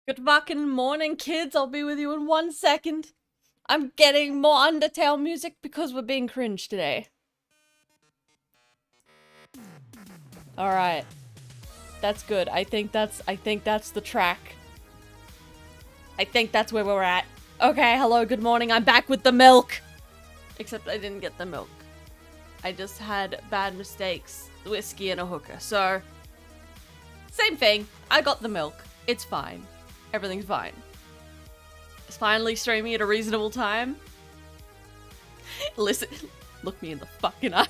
Good fucking morning, kids. I'll be with you in 1 second. I'm getting more Undertale music because we're being cringe today. Alright. That's good. I think that's the track. I think that's where we're at. Okay, hello, good morning. I'm back with the milk. Except I didn't get the milk. I just had bad mistakes. Whiskey and a hooker. So, same thing. I got the milk. It's fine. Everything's fine. It's finally streaming at a reasonable time. Listen, look me in the fucking eye.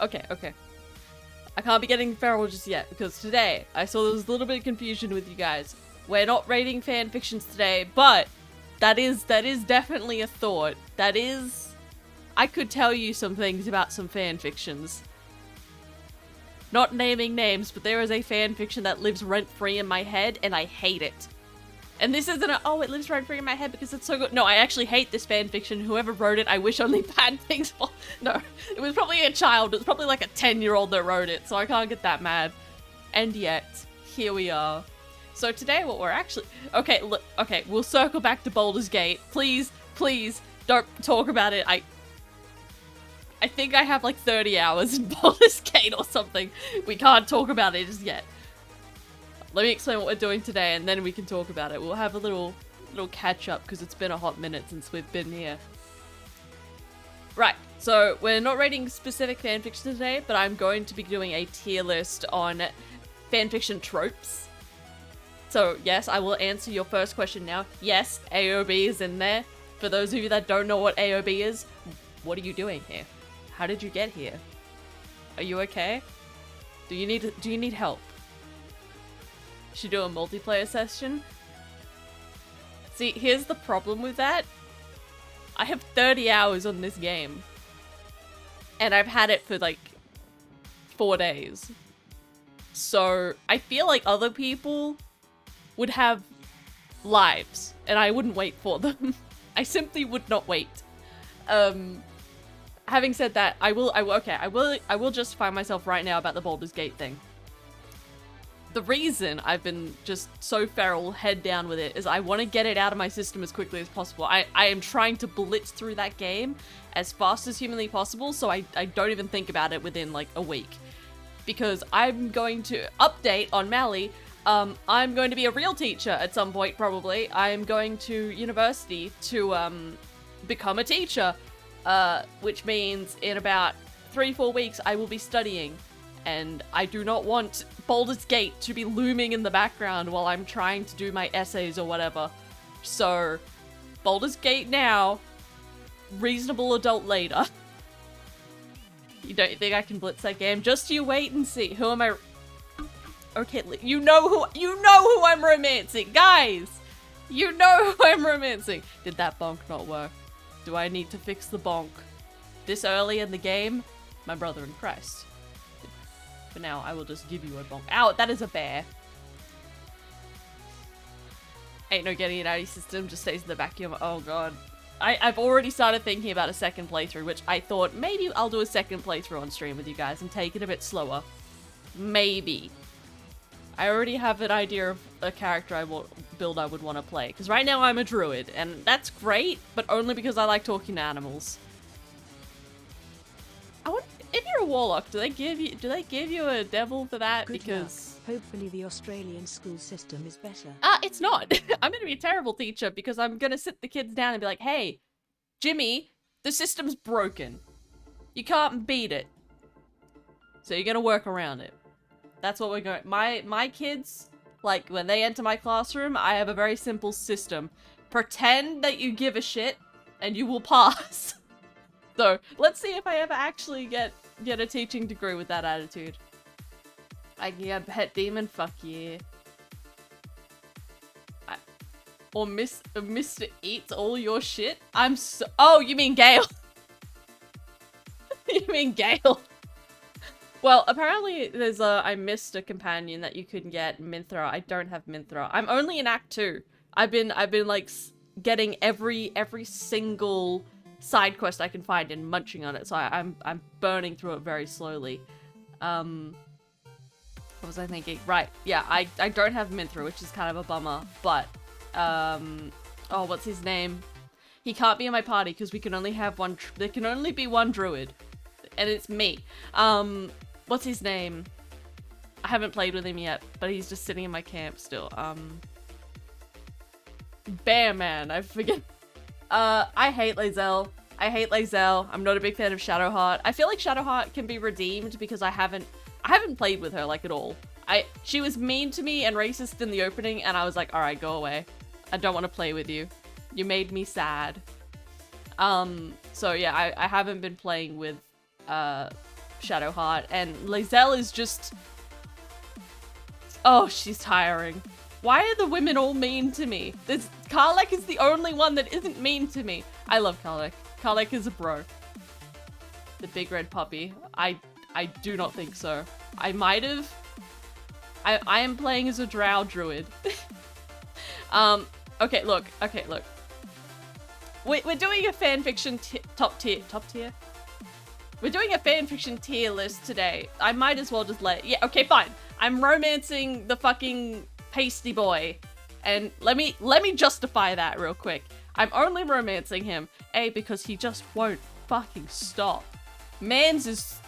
Okay. I can't be getting feral just yet, because today, I saw there was a little bit of confusion with you guys. We're not rating fan fictions today, but that is definitely a thought. I could tell you some things about some fan fictions. Not naming names, but there is a fan fiction that lives rent-free in my head, and I hate it. And this isn't it lives rent-free in my head because it's so good. No, I actually hate this fan fiction. Whoever wrote it, I wish only bad things for. No, it was probably a child. It was probably like a 10-year-old that wrote it, so I can't get that mad. And yet, here we are. So today what we're actually... Okay, look, okay, we'll circle back to Baldur's Gate. Please, please, don't talk about it. I think I have like 30 hours in Baldur's Gate or something. We can't talk about it just yet. Let me explain what we're doing today and then we can talk about it. We'll have a little catch up because it's been a hot minute since we've been here. Right, so we're not rating specific fanfiction today, but I'm going to be doing a tier list on fanfiction tropes. So yes, I will answer your first question now. Yes, AOB is in there. For those of you that don't know what AOB is, what are you doing here? How did you get here? Are you okay? Do you need help? Should do a multiplayer session? See, here's the problem with that. I have 30 hours on this game. And I've had it for like 4 days. So I feel like other people would have lives and I wouldn't wait for them. I simply would not wait. Having said that, I will justify myself right now about the Baldur's Gate thing. The reason I've been just so feral, head down with it, is I want to get it out of my system as quickly as possible. I am trying to blitz through that game as fast as humanly possible, so I don't even think about it within like a week. Because I'm going to update on Mally. I'm going to be a real teacher at some point, probably. I'm going to university to become a teacher, which means in about 3-4 weeks I will be studying. And I do not want Baldur's Gate to be looming in the background while I'm trying to do my essays or whatever. So, Baldur's Gate now, reasonable adult later. You don't think I can blitz that game? Just you wait and see. Who am I? Okay, you know who I'm romancing, guys. You know who I'm romancing. Did that bonk not work? Do I need to fix the bonk this early in the game? My brother in Christ. For now, I will just give you a bonk. Ow, that is a bear. Ain't no getting it out of your system, just stays in the back of your... Oh god. I've already started thinking about a second playthrough, which I thought maybe I'll do a second playthrough on stream with you guys and take it a bit slower. Maybe. I already have an idea of a character build I would want to play. Because right now I'm a druid, and that's great, but only because I like talking to animals. If you're a warlock, do they give you a devil for that? Good because luck. Hopefully the Australian school system is better. It's not. I'm gonna be a terrible teacher because I'm gonna sit the kids down and be like, hey, Jimmy, the system's broken. You can't beat it. So you're gonna work around it. That's what we're going. My kids, like when they enter my classroom, I have a very simple system. Pretend that you give a shit and you will pass. So, let's see if I ever actually get a teaching degree with that attitude. I can get a pet demon? Fuck yeah. Or Mr. Eats all your shit? I'm so- Oh, you mean Gale. You mean Gale. Well, apparently there's I missed a companion that you could get, Minthra. I don't have Minthra. I'm only in Act 2. I've been like getting every single side quest I can find and munching on it, so I'm burning through it very slowly. What was I thinking? Right, yeah, I don't have Minthra, which is kind of a bummer, but, oh, what's his name? He can't be in my party because we can only have one, there can only be one druid, and it's me. What's his name? I haven't played with him yet, but he's just sitting in my camp still. Bear Man, I forget. I hate Lae'zel. I hate Lae'zel. I'm not a big fan of Shadowheart. I feel like Shadowheart can be redeemed because I haven't played with her like at all. She was mean to me and racist in the opening, and I was like, alright, go away. I don't want to play with you. You made me sad. So yeah, I haven't been playing with Shadowheart, and Lae'zel is just... Oh, she's tiring. Why are the women all mean to me? Karlek is the only one that isn't mean to me. I love Karlek. Karlek is a bro. The big red puppy. I do not think so. I might have. I am playing as a drow druid. Okay, look. We're doing a fanfiction top tier? We're doing a fanfiction tier list today. I might as well just yeah, okay, fine. I'm romancing the fucking pasty boy. And let me justify that real quick. I'm only romancing him, A, because he just won't fucking stop. Mans is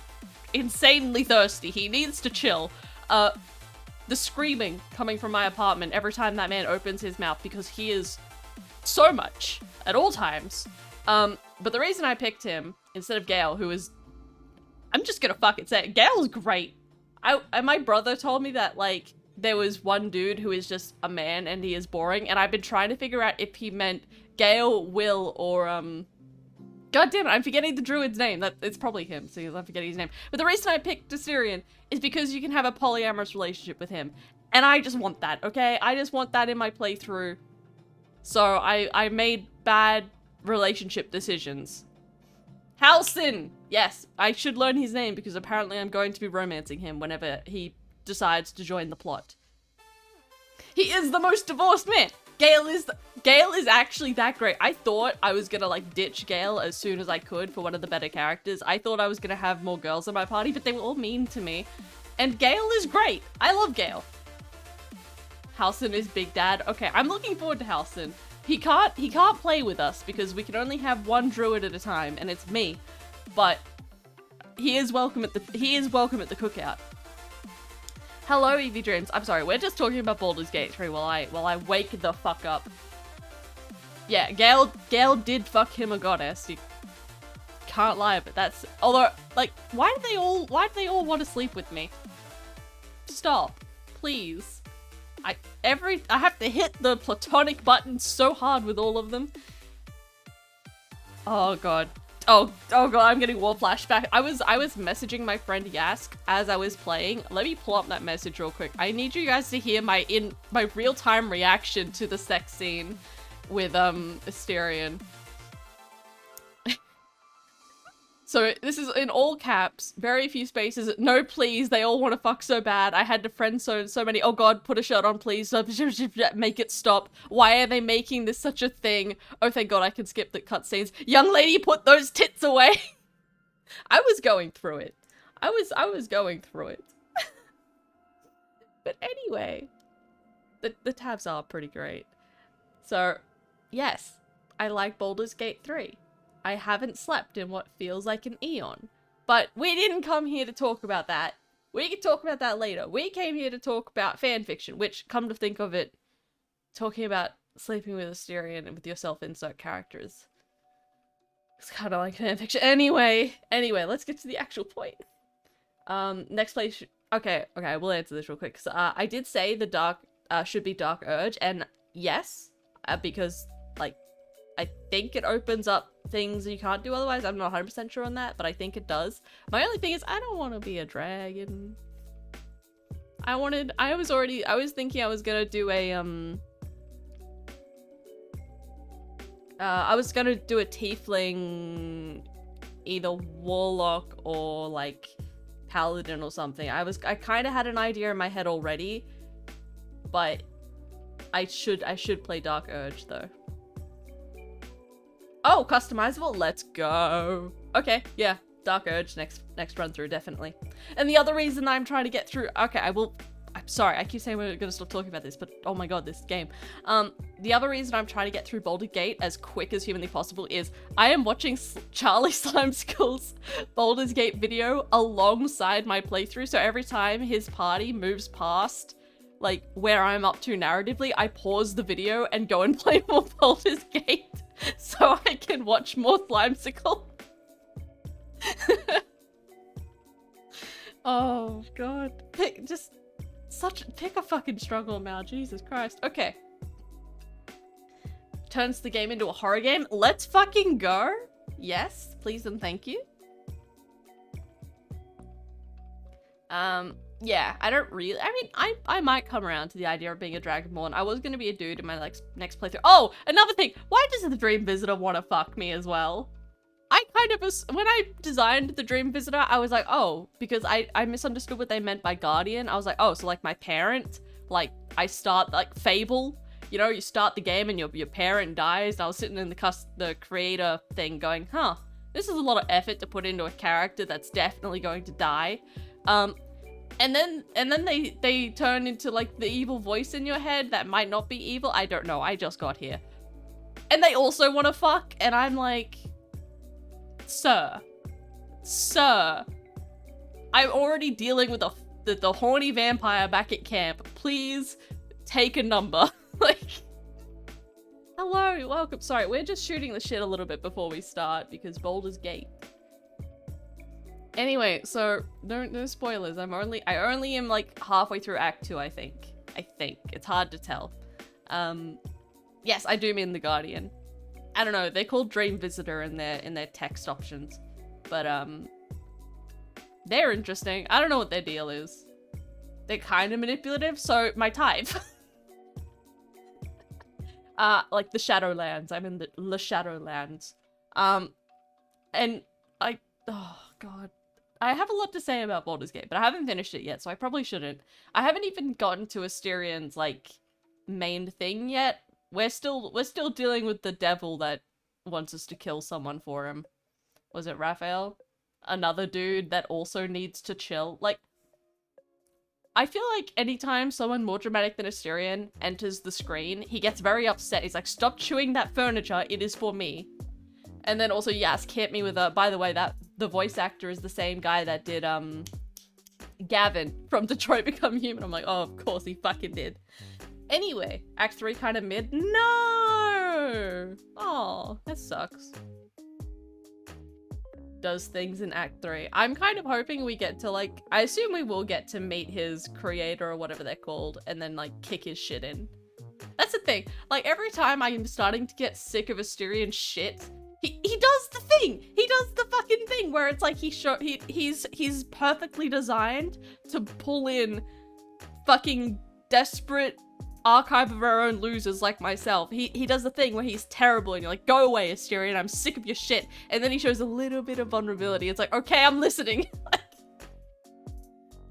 insanely thirsty. He needs to chill. The screaming coming from my apartment every time that man opens his mouth because he is so much at all times. But the reason I picked him instead of Gale, who is, I'm just gonna fucking say it, Gale's great. My brother told me that, like, there was one dude who is just a man and he is boring, and I've been trying to figure out if he meant Gale, Will, or, God damn it, I'm forgetting the druid's name. It's probably him, so I'm forgetting his name. But the reason I picked Assyrian is because you can have a polyamorous relationship with him. And I just want that, okay? I just want that in my playthrough. So I made bad relationship decisions. Halsin! Yes, I should learn his name because apparently I'm going to be romancing him whenever he decides to join the plot. He is the most divorced man! Gale is actually that great. I thought I was gonna, like, ditch Gale as soon as I could for one of the better characters. I thought I was gonna have more girls in my party, but they were all mean to me. And Gale is great. I love Gale. Halsin is Big Dad. Okay, I'm looking forward to Halsin. He can't play with us because we can only have one druid at a time, and it's me. But he is welcome at the cookout. Hello, Evie Dreams. I'm sorry, we're just talking about Baldur's Gate 3 while I wake the fuck up. Yeah, Gale did fuck him a goddess. You can't lie, but that's, although, like, why do they all want to sleep with me? Stop, please. I have to hit the platonic button so hard with all of them. Oh god. Oh god, I'm getting war flashback. I was messaging my friend Yask as I was playing. Let me pull up that message real quick. I need you guys to hear my real-time reaction to the sex scene with Asterion. So this is in all caps, very few spaces. No, please, they all want to fuck so bad. I had to friend so many. Oh god, put a shirt on, please. Make it stop. Why are they making this such a thing? Oh, thank god, I can skip the cutscenes. Young lady, put those tits away. I was going through it. I was going through it. But anyway, the tabs are pretty great. So, yes, I like Baldur's Gate 3. I haven't slept in what feels like an eon. But we didn't come here to talk about that. We can talk about that later. We came here to talk about fanfiction, which, come to think of it, talking about sleeping with Asterion and with your self-insert characters. It's kind of like fanfiction. Anyway, let's get to the actual point. Next place. Okay, we'll answer this real quick. So, I did say the dark should be Dark Urge, and yes, because, like, I think it opens up things you can't do otherwise. I'm not 100% sure on that, but I think it does. My only thing is I don't want to be a dragon. I was thinking I was gonna do a, I was gonna do a tiefling, either warlock or, like, paladin or something. I kind of had an idea in my head already, but I should play Dark Urge, though. Oh, customizable? Let's go. Okay, yeah. Dark Urge next run through, definitely. And the other reason I'm trying to get through... Okay, I'm sorry, I keep saying we're gonna stop talking about this, but oh my god, this game. The other reason I'm trying to get through Baldur's Gate as quick as humanly possible is I am watching Charlie Slimeskull's Baldur's Gate video alongside my playthrough, so every time his party moves past, like, where I'm up to narratively, I pause the video and go and play more Baldur's Gate so I can watch more Slimesicle. Oh god. Pick a fucking struggle now, Jesus Christ. Okay. Turns the game into a horror game. Let's fucking go. Yes, please and thank you. Yeah, I don't really, I mean, I might come around to the idea of being a Dragonborn. I was gonna be a dude in my next playthrough. Oh, another thing, why does the Dream Visitor want to fuck me as well? I kind of was, when I designed the Dream Visitor, I was like, oh, because I misunderstood what they meant by Guardian. I was like, oh, so like my parent, like I start, like Fable, you know, you start the game and your parent dies. And I was sitting in the creator thing going, huh, this is a lot of effort to put into a character that's definitely going to die. And then they turn into like the evil voice in your head that might not be evil. I don't know. I just got here. And they also want to fuck, and I'm like, sir, I'm already dealing with the horny vampire back at camp. Please take a number. Like, hello, welcome. Sorry, we're just shooting the shit a little bit before we start because Baldur's Gate. Anyway, so no spoilers. I only am like halfway through Act 2, I think. It's hard to tell. Yes, I do mean the Guardian. I don't know, they're called Dream Visitor in their text options. But they're interesting. I don't know what their deal is. They're kind of manipulative, so my type. Like the Shadowlands. I'm in the Shadowlands. And oh god. I have a lot to say about Baldur's Gate, but I haven't finished it yet, so I probably shouldn't. I haven't even gotten to Asterian's like main thing yet. We're still dealing with the devil that wants us to kill someone for him. Was it Raphael? Another dude that also needs to chill. Like, I feel like anytime someone more dramatic than Asterian enters the screen, he gets very upset. He's like, stop chewing that furniture, it is for me. And then also, Yask hit me with a, by the way, that the voice actor is the same guy that did, Gavin from Detroit Become Human. I'm like, oh, of course he fucking did. Anyway, Act 3 kind of mid. No! Oh, that sucks. Does things in Act 3. I'm kind of hoping we get to, like, I assume we will get to meet his creator or whatever they're called, and then, like, kick his shit in. That's the thing. Like, every time I'm starting to get sick of Asterian shit, he does the thing! He does the fucking thing where it's like he's perfectly designed to pull in fucking desperate archive of our own losers like myself. He does the thing where he's terrible and you're like, go away, Asterian, I'm sick of your shit. And then he shows a little bit of vulnerability. It's like, okay, I'm listening.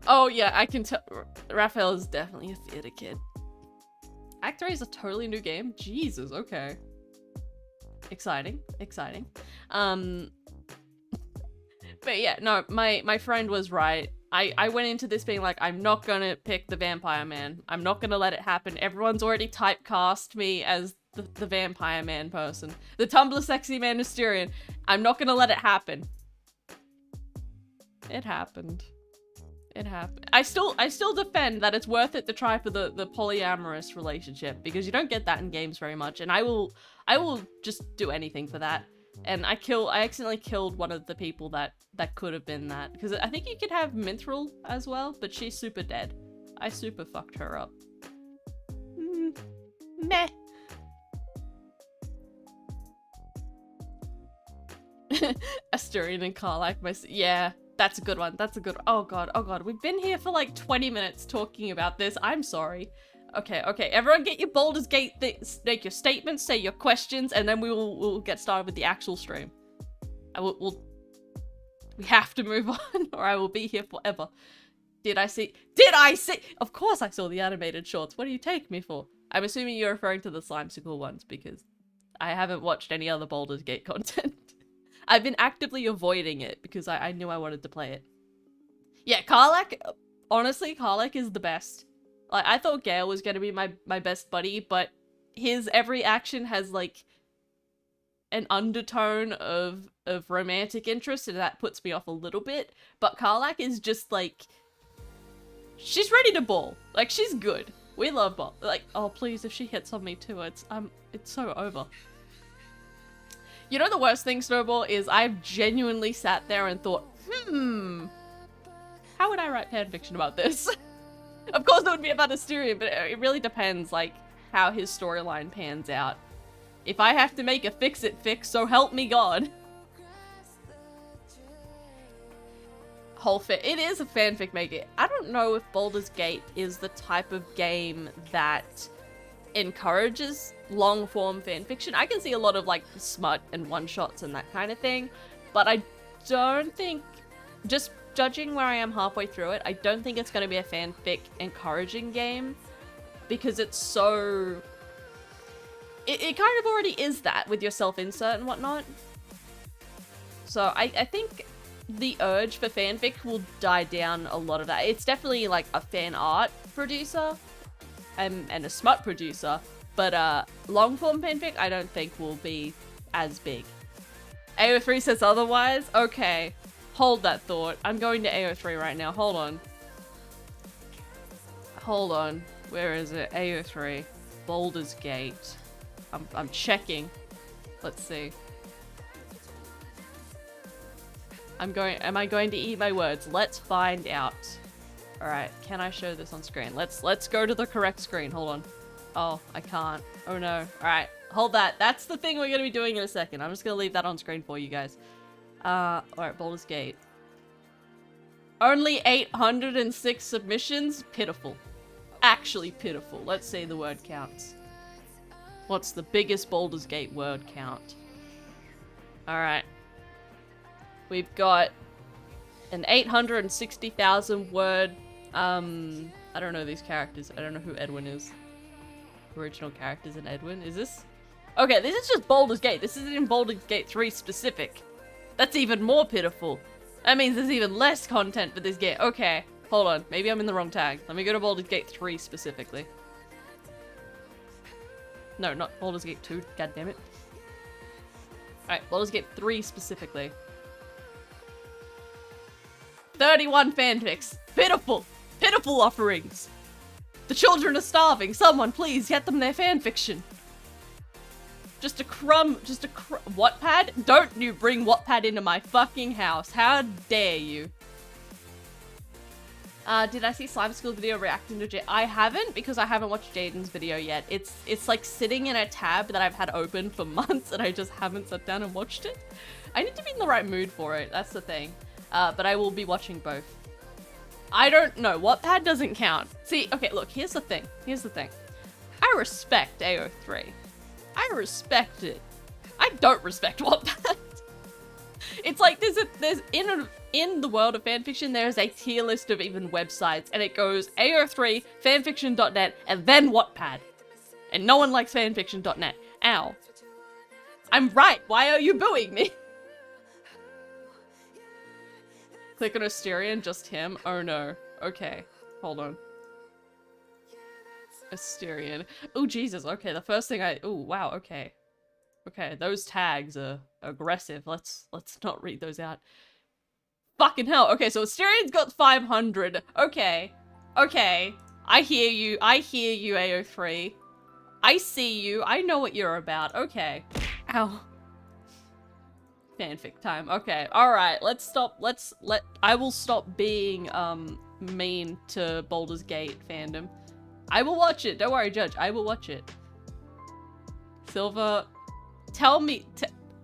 Oh yeah, I can tell. Raphael is definitely a theater kid. Act 3 is a totally new game. Jesus, okay. Exciting. But yeah, no, my friend was right. I went into this being like, I'm not gonna pick the Vampire Man. I'm not gonna let it happen. Everyone's already typecast me as the Vampire Man person. The Tumblr sexy man Asterian. I'm not gonna let it happen. It happened. I still defend that it's worth it to try for the polyamorous relationship, because you don't get that in games very much, and I will just do anything for that. And I accidentally killed one of the people that could have been that, because I think you could have Mithril as well, but she's super dead. I super fucked her up. Meh. Asterian and Karlak, yeah. That's a good one. Oh god. We've been here for like 20 minutes talking about this. I'm sorry. Okay. Everyone get your Baldur's Gate make your statements, say your questions, and then we'll get started with the actual stream. We have to move on or I will be here forever. Did I see? Of course I saw the animated shorts. What do you take me for? I'm assuming you're referring to the Slimesicle ones because I haven't watched any other Baldur's Gate content. I've been actively avoiding it because I knew I wanted to play it. Yeah, Karlak, honestly, Karlak is the best. Like, I thought Gale was gonna be my best buddy, but his every action has, like, an undertone of romantic interest, and that puts me off a little bit. But Karlak is just, like, she's ready to ball. Like, she's good. We love ball. Like, oh, please, if she hits on me too, it's so over. You know the worst thing, Snowball, is I've genuinely sat there and thought, how would I write fanfiction about this? Of course it would be about Asterian, but it really depends, like, how his storyline pans out. If I have to make a fix-it fix, so help me God. It is a fanfic maker. I don't know if Baldur's Gate is the type of game that encourages long-form fanfiction. I can see a lot of, like, smut and one-shots and that kind of thing, but I don't think, just judging where I am halfway through it, I don't think it's going to be a fanfic encouraging game, because it's so... It kind of already is that with your self-insert and whatnot. So I think the urge for fanfic will die down a lot of that. It's definitely like a fan art producer and a smut producer, but long form fanfic I don't think will be as big. AO3 says otherwise? Okay. Hold that thought. I'm going to AO3 right now. Hold on. Hold on. Where is it? AO3. Baldur's Gate. I'm checking. Let's see. Am I going to eat my words? Let's find out. Alright, can I show this on screen? Let's go to the correct screen. Hold on. Oh, I can't. Oh no. Alright, hold that. That's the thing we're gonna be doing in a second. I'm just gonna leave that on screen for you guys. Alright, Baldur's Gate. Only 806 submissions? Pitiful. Actually pitiful. Let's see the word counts. What's the biggest Baldur's Gate word count? Alright. We've got an 860,000 word, I don't know these characters. I don't know who Edwin is. Original characters in Edwin. Is this? Okay, this is just Baldur's Gate. This isn't in Baldur's Gate 3 specific. That's even more pitiful. That means there's even less content for this game. Okay, hold on. Maybe I'm in the wrong tag. Let me go to Baldur's Gate 3 specifically. No, not Baldur's Gate 2. God damn it. Alright, Baldur's Gate 3 specifically. 31 fanfics. Pitiful. Pitiful offerings. The children are starving. Someone please get them their fanfiction. Just a crumb. Wattpad? Don't you bring Wattpad into my fucking house. How dare you? Did I see Slime School video reacting to Jade? I haven't, because I haven't watched Jaden's video yet. It's like sitting in a tab that I've had open for months and I just haven't sat down and watched it. I need to be in the right mood for it. That's the thing. But I will be watching both. I don't know. Wattpad doesn't count. See, okay, look, here's the thing. Here's the thing. I respect AO3. I respect it. I don't respect Wattpad. It's like there's in the world of fanfiction, there is a tier list of even websites, and it goes AO3, fanfiction.net, and then Wattpad. And no one likes fanfiction.net. Ow. I'm right. Why are you booing me? Click on Asterion, just him? Oh no. Okay. Hold on. Asterion. Oh Jesus, okay, the first thing oh wow, okay. Okay, those tags are aggressive. Let's not read those out. Fucking hell. Okay, so Asterion's got 500. Okay. Okay. I hear you, AO3. I see you. I know what you're about. Okay. Ow. Fanfic time. Okay. Alright. I will stop being, mean to Baldur's Gate fandom. I will watch it. Don't worry, Judge. I will watch it. Silver, tell me.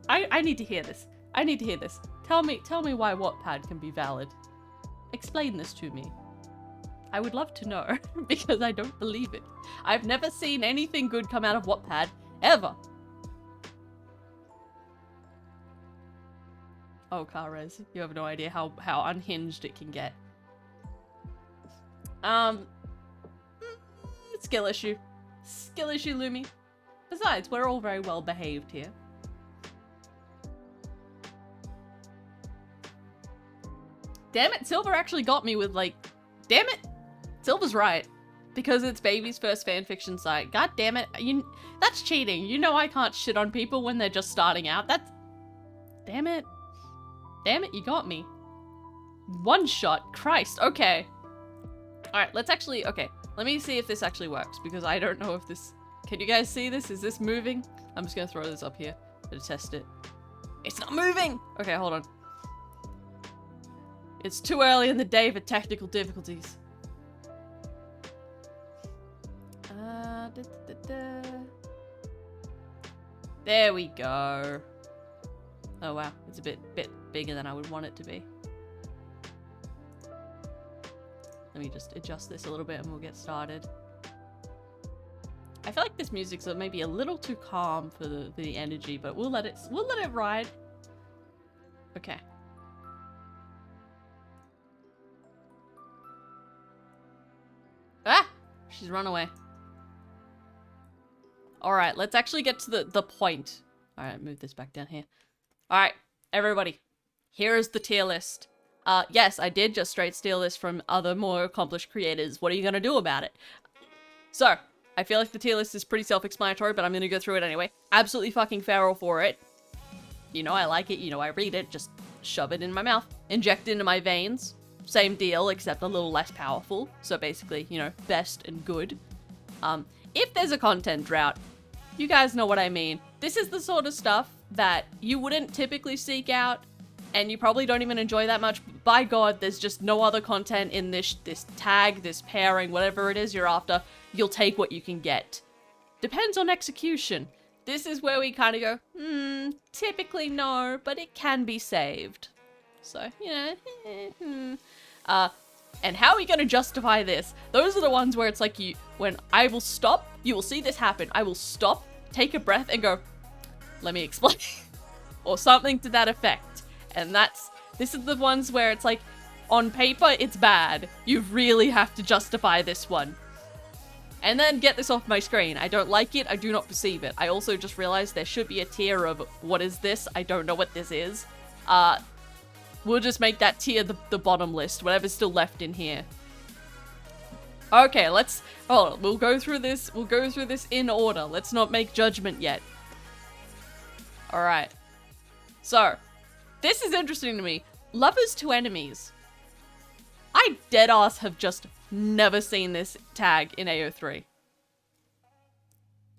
I need to hear this. I need to hear this. Tell me why Wattpad can be valid. Explain this to me. I would love to know, because I don't believe it. I've never seen anything good come out of Wattpad, ever. Oh, Carrez, you have no idea how unhinged it can get. Skill issue. Skill issue, Lumi. Besides, we're all very well behaved here. Damn it, Silver actually got me with like, damn it. Silver's right. Because it's baby's first fanfiction site. God damn it. That's cheating. You know I can't shit on people when they're just starting out. That's... Damn it. Damn it, you got me. One shot. Christ. Okay. Alright, let's actually... Okay. Let me see if this actually works. Because I don't know if this... Can you guys see this? Is this moving? I'm just gonna throw this up here to test it. It's not moving! Okay, hold on. It's too early in the day for technical difficulties. There we go. Oh wow, it's a bit bigger than I would want it to be. Let me just adjust this a little bit and we'll get started. I feel like this music's maybe a little too calm for the energy, but we'll let it ride. Okay. Ah! She's run away. Alright, let's actually get to the point. Alright, move this back down here. Alright, everybody. here is the tier list. Yes, I did just straight steal this from other more accomplished creators. What are you gonna do about it? So, I feel like the tier list is pretty self-explanatory, but I'm gonna go through it anyway. Absolutely fucking feral for it. You know I like it, you know I read it, just shove it in my mouth. Inject it into my veins. Same deal, except a little less powerful. So basically, you know, best and good. If there's a content drought, you guys know what I mean. This is the sort of stuff that you wouldn't typically seek out, and you probably don't even enjoy that much. By God, there's just no other content in this tag, this pairing, whatever it is you're after. You'll take what you can get. Depends on execution. This is where we kind of go, typically no, but it can be saved. So, you know, and how are we going to justify this? Those are the ones where it's like when I will stop, you will see this happen. I will stop, take a breath and go, let me explain. Or something to that effect. And this is the ones where it's like, on paper, it's bad. You really have to justify this one. And then get this off my screen. I don't like it. I do not perceive it. I also just realized there should be a tier of what is this? I don't know what this is. We'll just make that tier the bottom list. Whatever's still left in here. Okay, we'll go through this. We'll go through this in order. Let's not make judgment yet. Alright. So, this is interesting to me. Lovers to enemies. I deadass have just never seen this tag in AO3.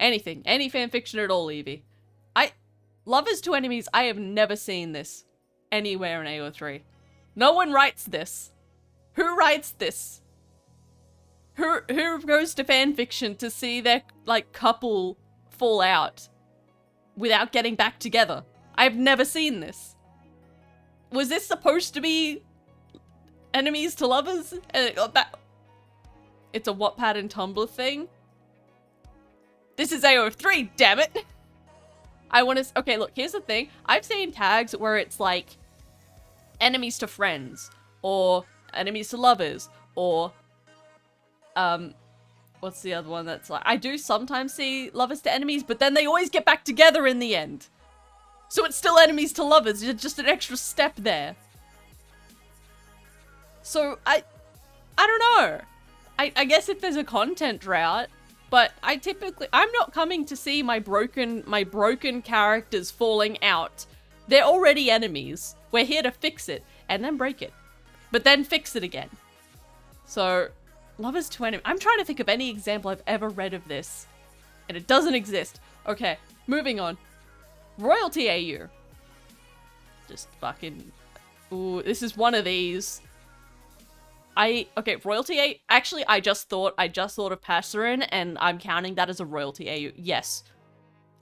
Anything. Any fanfiction at all, Evie. Lovers to enemies, I have never seen this anywhere in AO3. No one writes this. Who writes this? Who goes to fanfiction to see their, like, couple fall out without getting back together? I've never seen this. Was this supposed to be enemies to lovers? And it got that. It's a Wattpad and Tumblr thing. This is AO3, damn it. I want to. Okay, look, here's the thing. I've seen tags where it's like enemies to friends, or enemies to lovers, or what's the other one that's like? I do sometimes see lovers to enemies, but then they always get back together in the end. So it's still enemies to lovers, just an extra step there. So I don't know. I guess if there's a content drought, but I'm not coming to see my broken characters falling out. They're already enemies. We're here to fix it and then break it, but then fix it again. So lovers to enemies. I'm trying to think of any example I've ever read of this, and it doesn't exist. Okay, moving on. Royalty AU. Just fucking. Ooh, this is one of these. Okay, Royalty AU. Actually, I just thought of Passerin, and I'm counting that as a Royalty AU. Yes.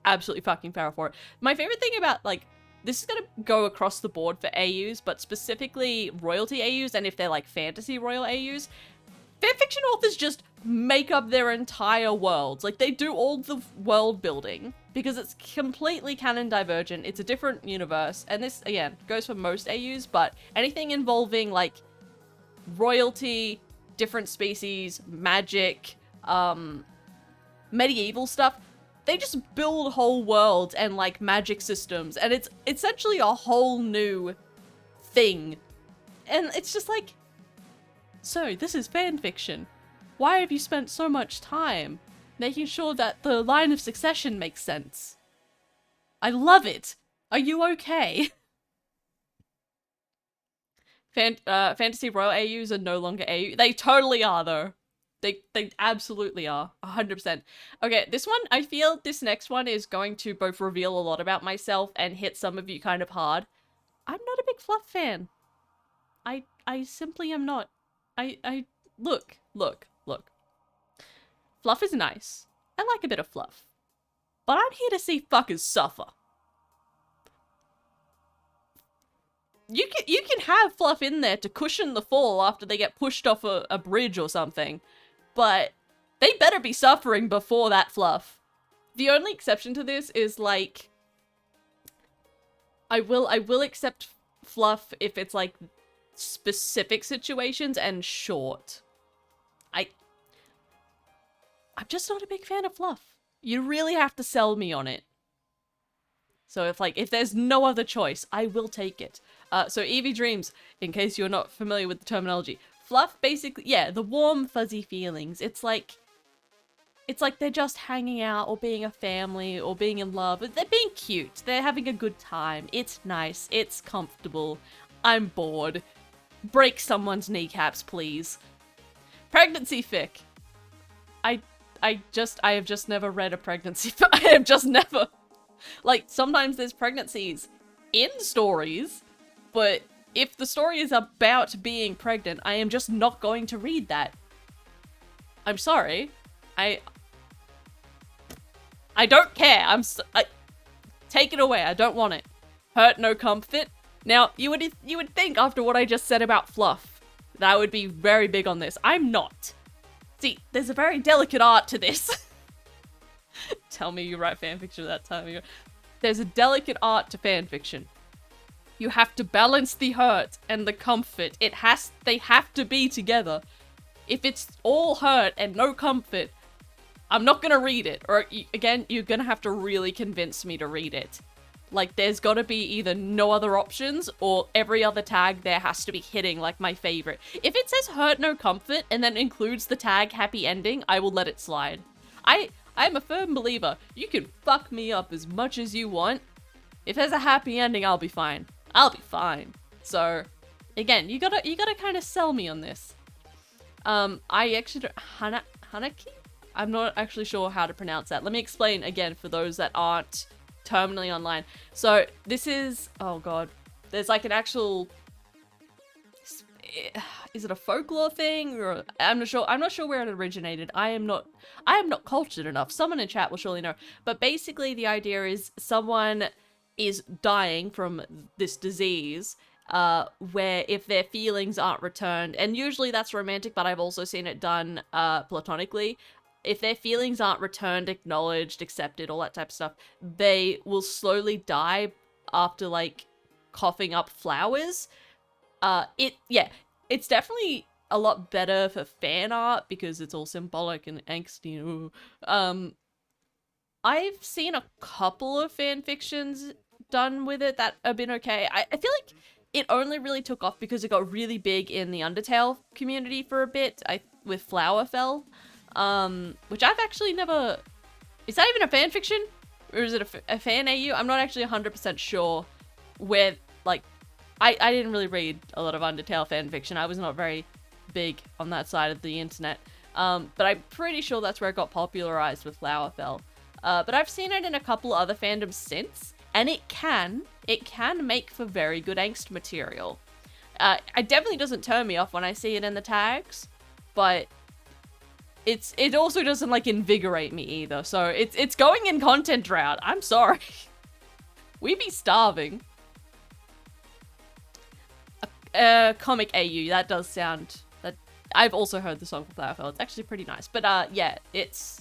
Absolutely fucking feral for it. My favorite thing about, like, this is gonna go across the board for AUs, but specifically Royalty AUs, and if they're, like, fantasy Royal AUs, fanfiction authors just make up their entire worlds. Like, they do all the world building, because it's completely canon divergent. It's a different universe, and this, again, goes for most AUs, but anything involving, like, royalty, different species, magic, medieval stuff, they just build whole worlds and, like, magic systems, and it's essentially a whole new thing. And it's just like, so this is fanfiction. Why have you spent so much time making sure that the line of succession makes sense? I love it. Are you okay? Fantasy Royal AUs are no longer AU. They totally are, though. They absolutely are. 100%. Okay, this one, I feel this next one is going to both reveal a lot about myself and hit some of you kind of hard. I'm not a big Fluff fan. I simply am not. Look. Fluff is nice. I like a bit of fluff. But I'm here to see fuckers suffer. You can have fluff in there to cushion the fall after they get pushed off a bridge or something, but they better be suffering before that fluff. The only exception to this is, like, I will accept fluff if it's, like, specific situations and short. I'm just not a big fan of fluff. You really have to sell me on it. So if there's no other choice, I will take it. So Evie dreams, in case you're not familiar with the terminology, fluff basically, yeah, the warm fuzzy feelings. It's like they're just hanging out or being a family or being in love. They're being cute. They're having a good time. It's nice. It's comfortable. I'm bored. Break someone's kneecaps, please. Pregnancy fic. I have just never read a pregnancy fic. I have just never. Like, sometimes there's pregnancies in stories, but if the story is about being pregnant, I am just not going to read that. I'm sorry. I don't care. Take it away. I don't want it. Hurt, no comfort. Now, you would think after what I just said about fluff, that I would be very big on this. I'm not. See, there's a very delicate art to this. Tell me you write fanfiction at that time. There's a delicate art to fanfiction. You have to balance the hurt and the comfort. They have to be together. If it's all hurt and no comfort, I'm not gonna read it. Or, again, you're gonna have to really convince me to read it. Like, there's gotta be either no other options, or every other tag there has to be hitting, like, my favorite. If it says hurt, no comfort, and then includes the tag happy ending, I will let it slide. I'm a firm believer. You can fuck me up as much as you want. If there's a happy ending, I'll be fine. I'll be fine. So, again, you gotta kind of sell me on this. I actually don't... Hanaki? I'm not actually sure how to pronounce that. Let me explain again for those that aren't terminally online. So, this is... Oh, God. There's, like, an actual... Is it a folklore thing? Or I'm not sure where it originated. I am not cultured enough. Someone in chat will surely know. But basically the idea is someone is dying from this disease, where if their feelings aren't returned, and usually that's romantic, but I've also seen it done platonically. If their feelings aren't returned, acknowledged, accepted, all that type of stuff, they will slowly die after, like, coughing up flowers. It's definitely a lot better for fan art because it's all symbolic and angsty. I've seen a couple of fan fictions done with it that have been okay. I feel like it only really took off because it got really big in the Undertale community for a bit, with Flowerfell, which I've actually never... Is that even a fan fiction? Or is it a fan AU? I'm not actually 100% sure where, like... I didn't really read a lot of Undertale fanfiction. I was not very big on that side of the internet. But I'm pretty sure that's where it got popularized with Flowerfell. But I've seen it in a couple other fandoms since, and it can make for very good angst material. It definitely doesn't turn me off when I see it in the tags, but it also doesn't, like, invigorate me either. So it's going in content drought. I'm sorry. We be starving. Comic AU, that does sound... I've also heard the song for Flowerfell. It's actually pretty nice. But yeah, it's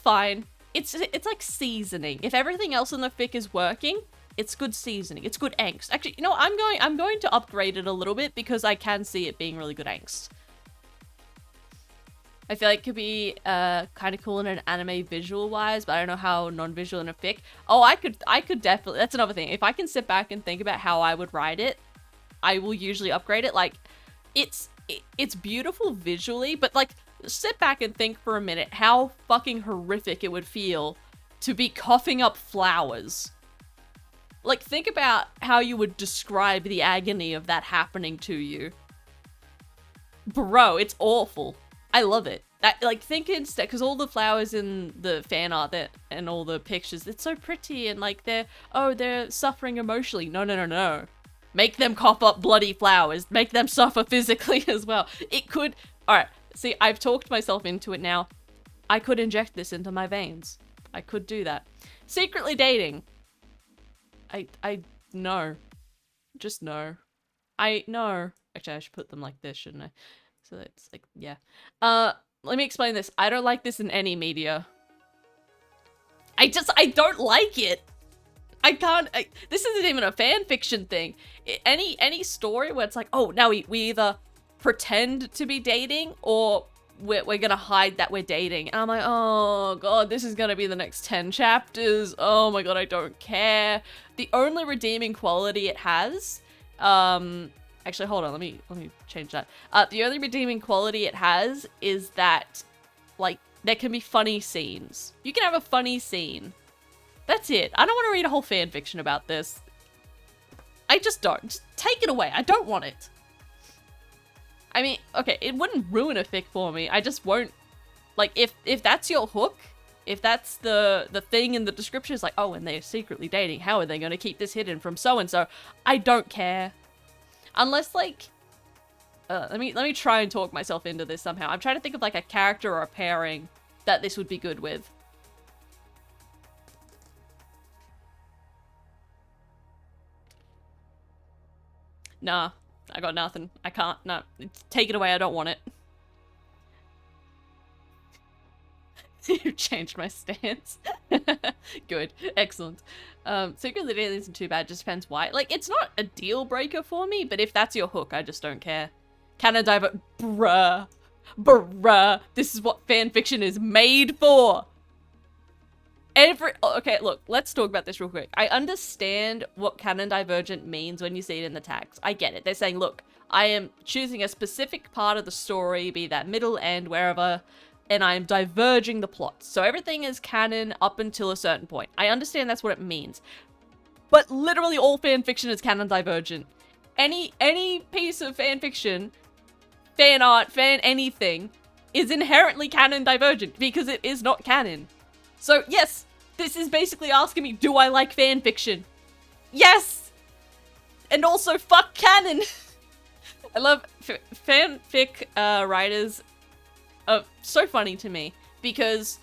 fine. It's like seasoning. If everything else in the fic is working, it's good seasoning. It's good angst. Actually, you know what? I'm going to upgrade it a little bit because I can see it being really good angst. I feel like it could be kind of cool in an anime visual wise, but I don't know how non-visual in a fic. Oh, I could definitely... That's another thing. If I can sit back and think about how I would write it, I will usually upgrade it. Like, it's beautiful visually, but, like, sit back and think for a minute how fucking horrific it would feel to be coughing up flowers. Like, think about how you would describe the agony of that happening to you. Bro, it's awful. I love it. Like, think instead, because all the flowers in the fan art and all the pictures, it's so pretty, and, like, they're suffering emotionally. No. Make them cough up bloody flowers. Make them suffer physically as well. It could... Alright, see, I've talked myself into it now. I could inject this into my veins. I could do that. Secretly dating. No. Just no. No. Actually, I should put them like this, shouldn't I? So it's like, yeah. Let me explain this. I don't like this in any media. I don't like it. I can't... this isn't even a fan fiction thing. Any story where it's like, oh, now we either pretend to be dating or we're gonna hide that we're dating. And I'm like, oh god, this is gonna be the next 10 chapters. Oh my god, I don't care. The only redeeming quality it has, actually, hold on, let me change that. The only redeeming quality it has is that, like, there can be funny scenes. You can have a funny scene. That's it. I don't want to read a whole fanfiction about this. I just don't. Just take it away. I don't want it. I mean, okay, it wouldn't ruin a fic for me. I just won't, like, if that's your hook, if that's the thing in the description is like, oh, and they're secretly dating, how are they going to keep this hidden from so-and-so? I don't care. Unless, like, let me try and talk myself into this somehow. I'm trying to think of, like, a character or a pairing that this would be good with. Nah. I got nothing. I can't. No. Take it away. I don't want it. You changed my stance. Good. Excellent. Secretly Dating isn't too bad. Just depends why. Like, it's not a deal breaker for me, but if that's your hook, I just don't care. Can I divert? Bruh. Bruh. This is what fanfiction is made for. Okay, look, let's talk about this real quick. I understand what canon divergent means when you see it in the tags. I get it. They're saying, look, I am choosing a specific part of the story, be that middle, end, wherever, and I am diverging the plot. So everything is canon up until a certain point. I understand that's what it means. But literally all fanfiction is canon divergent. Any piece of fanfiction, fan art, fan anything, is inherently canon divergent because it is not canon. So, yes, this is basically asking me, do I like fanfiction? Yes! And also, fuck canon! I love fanfic writers are so funny to me because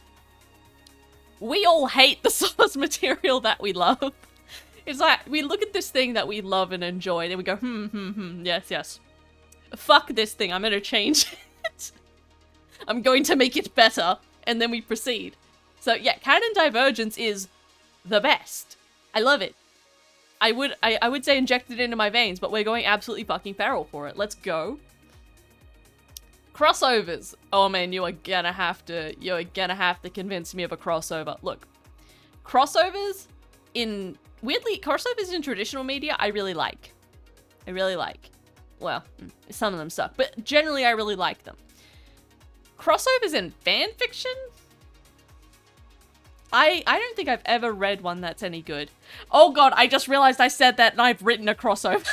we all hate the source material that we love. It's like, we look at this thing that we love and enjoy and we go, yes. Fuck this thing, I'm gonna change it. I'm going to make it better. And then we proceed. So yeah, canon divergence is the best. I love it. I would say inject it into my veins, but we're going absolutely fucking feral for it. Let's go. Crossovers. Oh man, you're gonna have to convince me of a crossover. Look, crossovers in traditional media, I really like. Well, some of them suck, but generally I really like them. Crossovers in fanfiction? I don't think I've ever read one that's any good. Oh god, I just realized I said that and I've written a crossover.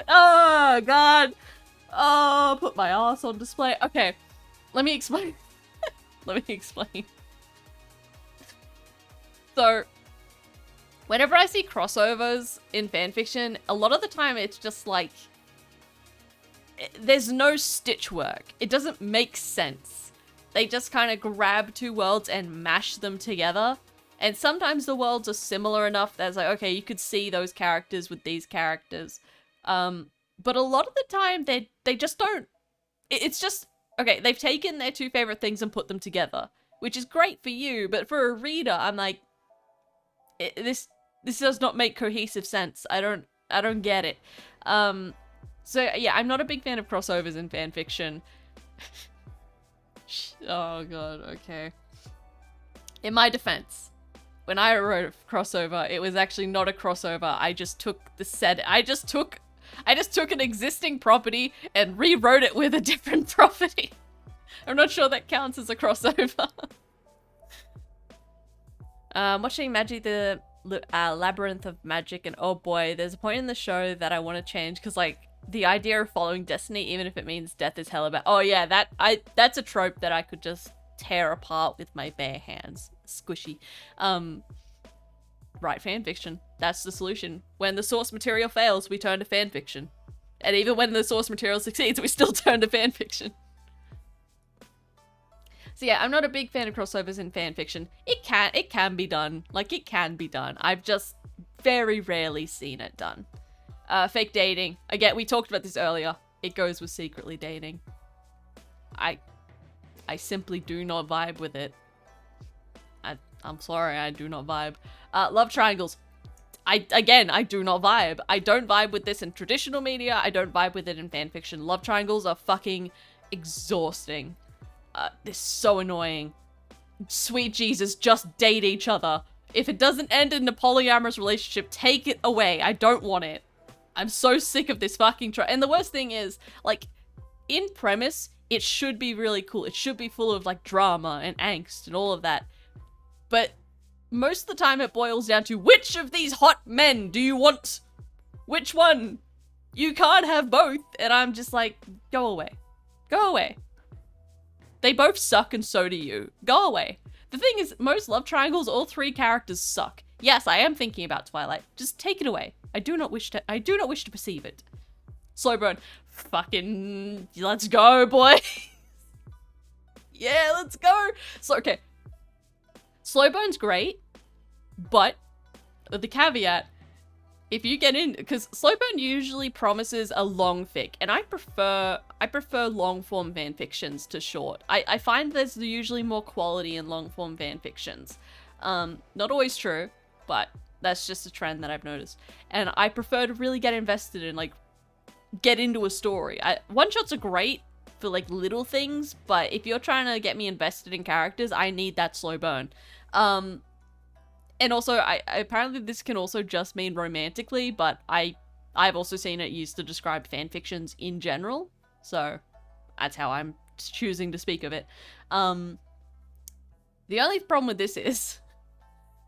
Oh god. Oh, put my ass on display. Okay, let me explain. So, whenever I see crossovers in fanfiction, a lot of the time it's just like, there's no stitch work. It doesn't make sense. They just kind of grab two worlds and mash them together. And sometimes the worlds are similar enough that it's like, okay, you could see those characters with these characters. But a lot of the time, they just don't... It's just... Okay, they've taken their two favorite things and put them together. Which is great for you, but for a reader, I'm like... This does not make cohesive sense. I don't get it. So yeah, I'm not a big fan of crossovers in fanfiction. Oh god, okay. In my defense, when I wrote a crossover, it was actually not a crossover. I just took an existing property and rewrote it with a different property. I'm not sure that counts as a crossover. Watching Magic the Labyrinth of Magic, and oh boy, there's a point in the show that I want to change because, like, the idea of following destiny, even if it means death is hella bad. Oh yeah, that's a trope that I could just tear apart with my bare hands. Squishy. Write fanfiction. That's the solution. When the source material fails, we turn to fanfiction. And even when the source material succeeds, we still turn to fanfiction. So yeah, I'm not a big fan of crossovers in fanfiction. It can be done. Like, it can be done. I've just very rarely seen it done. Fake dating. Again, we talked about this earlier. It goes with secretly dating. I simply do not vibe with it. I'm sorry, I do not vibe. Love triangles. I do not vibe. I don't vibe with this in traditional media. I don't vibe with it in fanfiction. Love triangles are fucking exhausting. They're so annoying. Sweet Jesus, just date each other. If it doesn't end in a polyamorous relationship, take it away. I don't want it. I'm so sick of this fucking and the worst thing is, like, in premise, it should be really cool. It should be full of, like, drama and angst and all of that. But most of the time it boils down to, which of these hot men do you want? Which one? You can't have both. And I'm just like, go away. Go away. They both suck and so do you. Go away. The thing is, most love triangles, all three characters suck. Yes, I am thinking about Twilight. Just take it away. I do not wish to perceive it. Slow burn. Fucking, let's go, boy. Yeah, let's go. So, okay. Slow burn's great, but the caveat, if you get in, because slow burn usually promises a long fic, and I prefer long form fan fictions to short. I find there's usually more quality in long form fan fictions. Not always true, but that's just a trend that I've noticed. And I prefer to really get invested in, like, get into a story. One shots are great for, like, little things, but if you're trying to get me invested in characters, I need that slow burn. And also, apparently this can also just mean romantically, but I've also seen it used to describe fanfictions in general, so that's how I'm choosing to speak of it. The only problem with this is,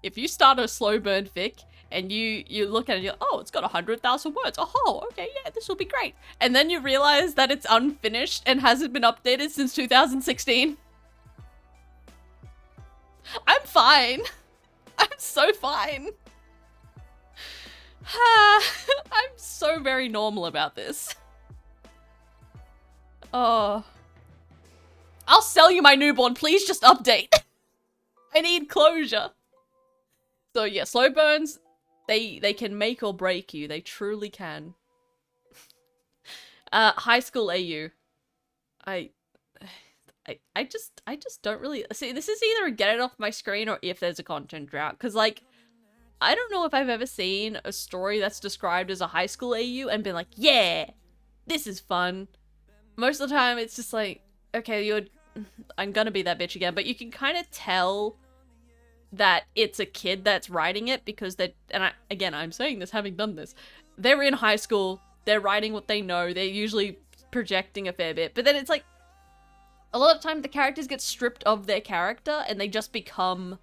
if you start a slow burn fic, and you look at it and you're, oh, it's got 100,000 words. Oh, okay, yeah, this will be great. And then you realize that it's unfinished and hasn't been updated since 2016. I'm fine. I'm so fine. I'm so very normal about this. Oh. I'll sell you my newborn. Please just update. I need closure. So yeah, slow burns, they can make or break you. They truly can. High school AU. I just don't really see. This is either a get it off my screen or if there's a content drought. Because, like, I don't know if I've ever seen a story that's described as a high school AU and been like, yeah, this is fun. Most of the time it's just like, okay, I'm gonna be that bitch again. But you can kind of tell that it's a kid that's writing it because I'm saying this having done this. They're in high school, they're writing what they know, they're usually projecting a fair bit. But then it's like, a lot of time the characters get stripped of their character and they just become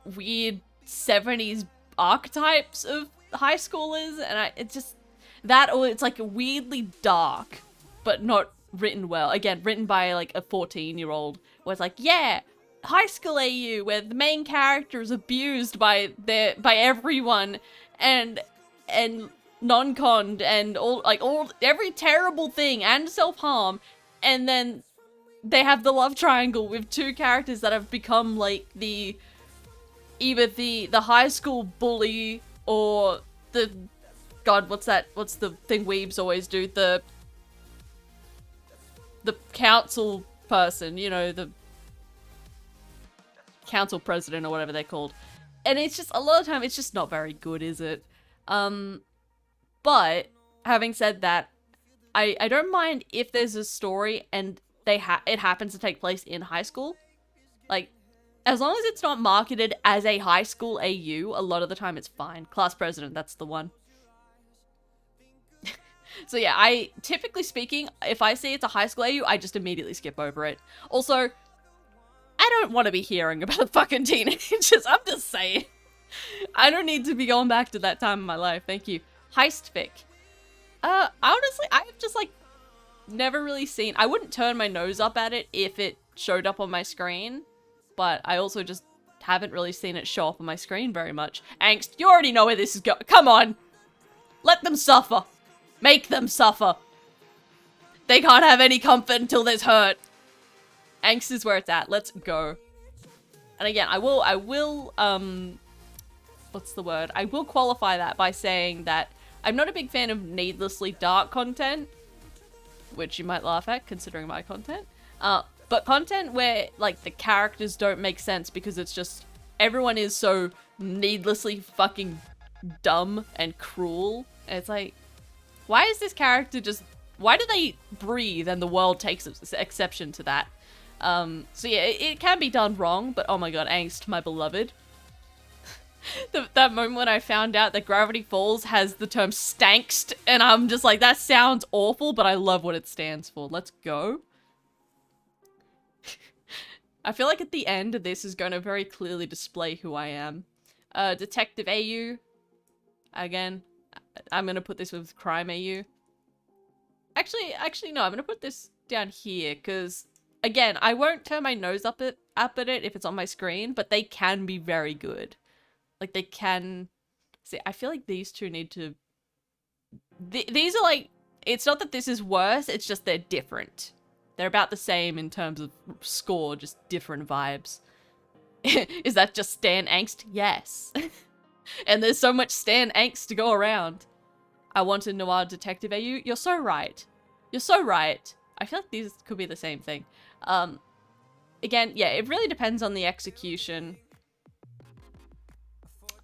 weird 70s archetypes of high schoolers, and it's just that, or it's like weirdly dark but not written well. Again, written by like a 14-year-old, where it's like, yeah, high school AU where the main character is abused by everyone and non-conned and every terrible thing and self-harm. And then they have the love triangle with two characters that have become like either the high school bully or the, God, what's the thing weebs always do? The council person, you know, the council president or whatever they're called. And it's just, a lot of time it's just not very good, is it? But having said that, I don't mind if there's a story and it happens to take place in high school. Like, as long as it's not marketed as a high school AU, a lot of the time it's fine. Class president, that's the one. So yeah, typically speaking, if I see it's a high school AU, I just immediately skip over it. Also, I don't want to be hearing about fucking teenagers, I'm just saying. I don't need to be going back to that time in my life, thank you. Heist fic. Honestly, I've just, like, never really seen... I wouldn't turn my nose up at it if it showed up on my screen, but I also just haven't really seen it show up on my screen very much. Angst, you already know where this is going. Come on! Let them suffer! Make them suffer! They can't have any comfort until there's hurt. Angst is where it's at. Let's go. And again, I will, what's the word? I will qualify that by saying that I'm not a big fan of needlessly dark content, which you might laugh at considering my content. But content where, like, the characters don't make sense because it's just, everyone is so needlessly fucking dumb and cruel. And it's like, why is this character just... Why do they breathe and the world takes exception to that? So yeah, it can be done wrong, but oh my god, angst, my beloved. That moment when I found out that Gravity Falls has the term stankst, and I'm just like, that sounds awful, but I love what it stands for. Let's go. I feel like at the end, this is going to very clearly display who I am. Detective AU. Again, I'm going to put this with Crime AU. Actually, no, I'm going to put this down here, because, again, I won't turn my nose up at it if it's on my screen, but they can be very good. Like, they can... See, I feel like these two need to... These are like... It's not that this is worse, it's just they're different. They're about the same in terms of score, just different vibes. Is that just Stan angst? Yes. And there's so much Stan angst to go around. I want a noir detective AU. You're so right. You're so right. I feel like these could be the same thing. Again, yeah, it really depends on the execution.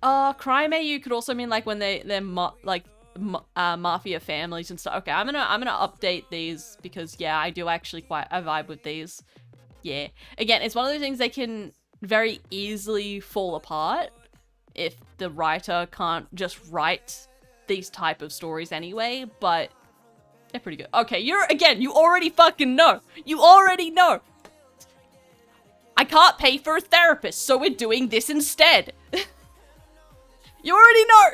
Crime AU could also mean like when they're mafia families and stuff. Okay, I'm gonna update these because yeah, I do actually quite I vibe with these. Yeah. Again, it's one of those things they can very easily fall apart if the writer can't just write these type of stories anyway, but they're pretty good. Okay, you already fucking know. You already know. I can't pay for a therapist, so we're doing this instead. You already know.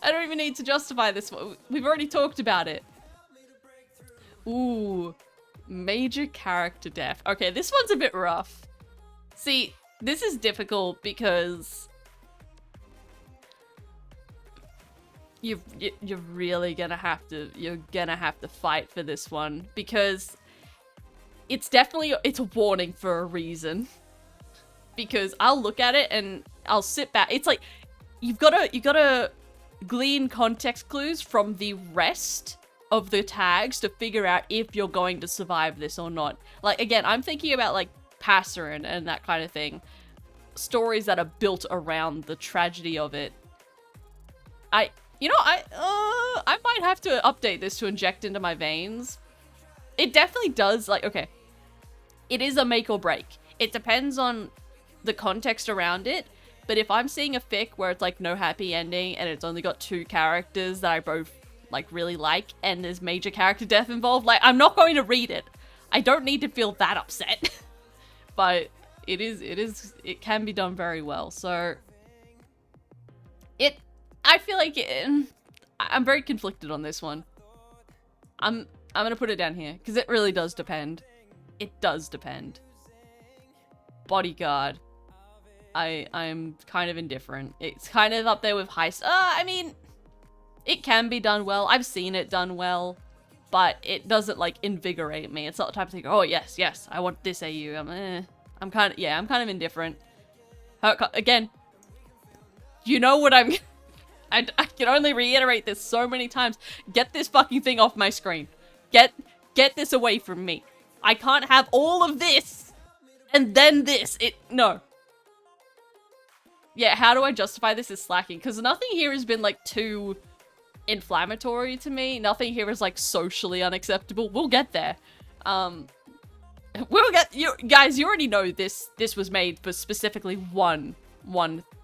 I don't even need to justify this one. We've already talked about it. Ooh, major character death. Okay, this one's a bit rough. See, this is difficult because you're really gonna have to fight for this one because it's a warning for a reason. Because I'll look at it and I'll sit back. It's like you've gotta glean context clues from the rest of the tags to figure out if you're going to survive this or not. Like again, I'm thinking about like Passerin and that kind of thing. Stories that are built around the tragedy of it. I might have to update this to inject into my veins. It definitely does, like, okay. It is a make or break. It depends on the context around it, but if I'm seeing a fic where it's like no happy ending and it's only got 2 characters that I both like really like and there's major character death involved, like I'm not going to read it. I don't need to feel that upset. But it can be done very well. So I feel like I'm very conflicted on this one. I'm gonna put it down here because it really does depend. It does depend. Bodyguard. I'm kind of indifferent. It's kind of up there with Heist. I mean, it can be done well. I've seen it done well, but it doesn't like invigorate me. It's not the type of thing, oh yes, I want this AU. I'm kind of indifferent. Again, you know what I can only reiterate this so many times. Get this fucking thing off my screen. Get this away from me. I can't have all of this and then this. No. Yeah, how do I justify this as slacking? Because nothing here has been, like, too inflammatory to me. Nothing here is, like, socially unacceptable. We'll get there. Guys, you already know this was made for specifically one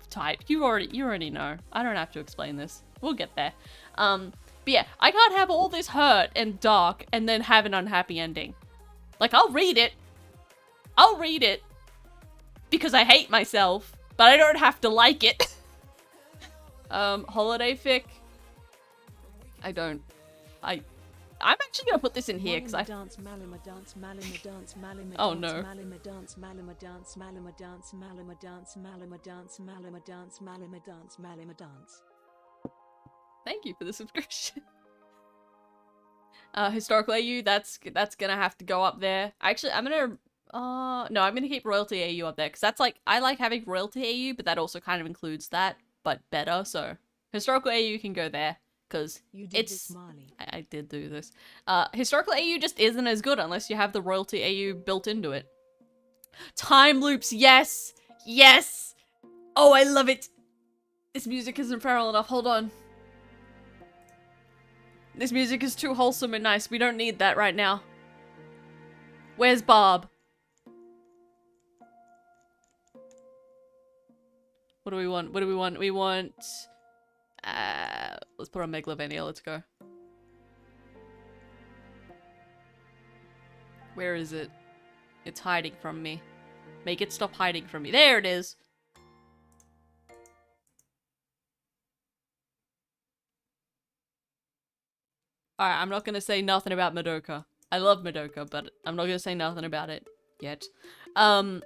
type. You already know. I don't have to explain this. We'll get there. But yeah, I can't have all this hurt and dark and then have an unhappy ending. Like, I'll read it because I hate myself. But I don't have to like it. Holiday fic. I'm actually gonna put this in here because Oh no. Thank you for the subscription. Historical AU, that's gonna have to go up there. Actually, I'm gonna no, I'm gonna keep Royalty AU up there, because that's like, I like having Royalty AU, but that also kind of includes that, but better, so Historical AU can go there, because it's... I did do this. Historical AU just isn't as good unless you have the Royalty AU built into it. Time loops, yes! Yes! Oh, I love it! This music isn't feral enough, hold on. This music is too wholesome and nice, we don't need that right now. Where's Bob? What do we want? What do we want? We want... let's put on Megalovania, let's go. Where is it? It's hiding from me. Make it stop hiding from me. There it is! Alright, I'm not gonna say nothing about Madoka. I love Madoka, but I'm not gonna say nothing about it yet. Yeah,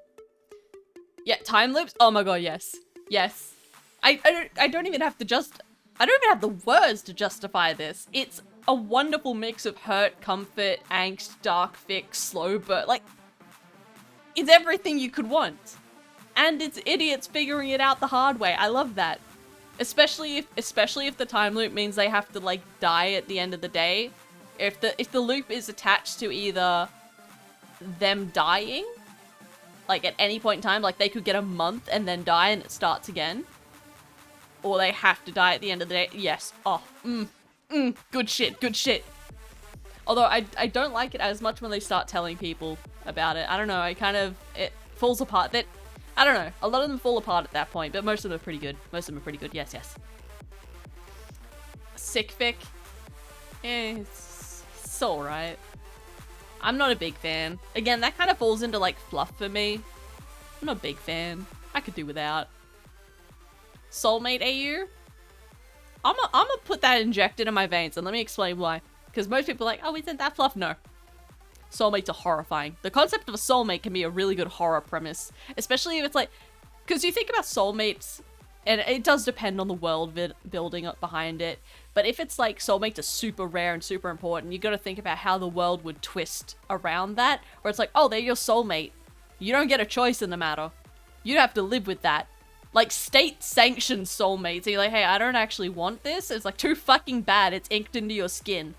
time loops? Oh my god, yes. Yes. I don't even have to I don't even have the words to justify this. It's a wonderful mix of hurt, comfort, angst, dark fix, slow burn. Like, it's everything you could want. And it's idiots figuring it out the hard way. I love that. Especially if the time loop means they have to like die at the end of the day. If the loop is attached to either them dying, like at any point in time, like they could get a month and then die and it starts again. Or they have to die at the end of the day. Yes. Oh, good shit, good shit. Although I don't like it as much when they start telling people about it. I don't know, it falls apart. I don't know, a lot of them fall apart at that point, but most of them are pretty good. Most of them are pretty good, yes, yes. Sick fic. It's alright. I'm not a big fan. Again, that kind of falls into like fluff for me. I'm not a big fan. I could do without. Soulmate AU? I'm gonna put that injected in my veins, and let me explain why. Because most people are like, oh, isn't that fluff? No. Soulmates are horrifying. The concept of a soulmate can be a really good horror premise. Especially if it's like... Because you think about soulmates, and it does depend on the world building up behind it, but if it's like soulmates are super rare and super important, you gotta think about how the world would twist around that. Where it's like, oh, they're your soulmate. You don't get a choice in the matter. You'd have to live with that. Like, state-sanctioned soulmates. And you're like, hey, I don't actually want this. It's like too fucking bad. It's inked into your skin.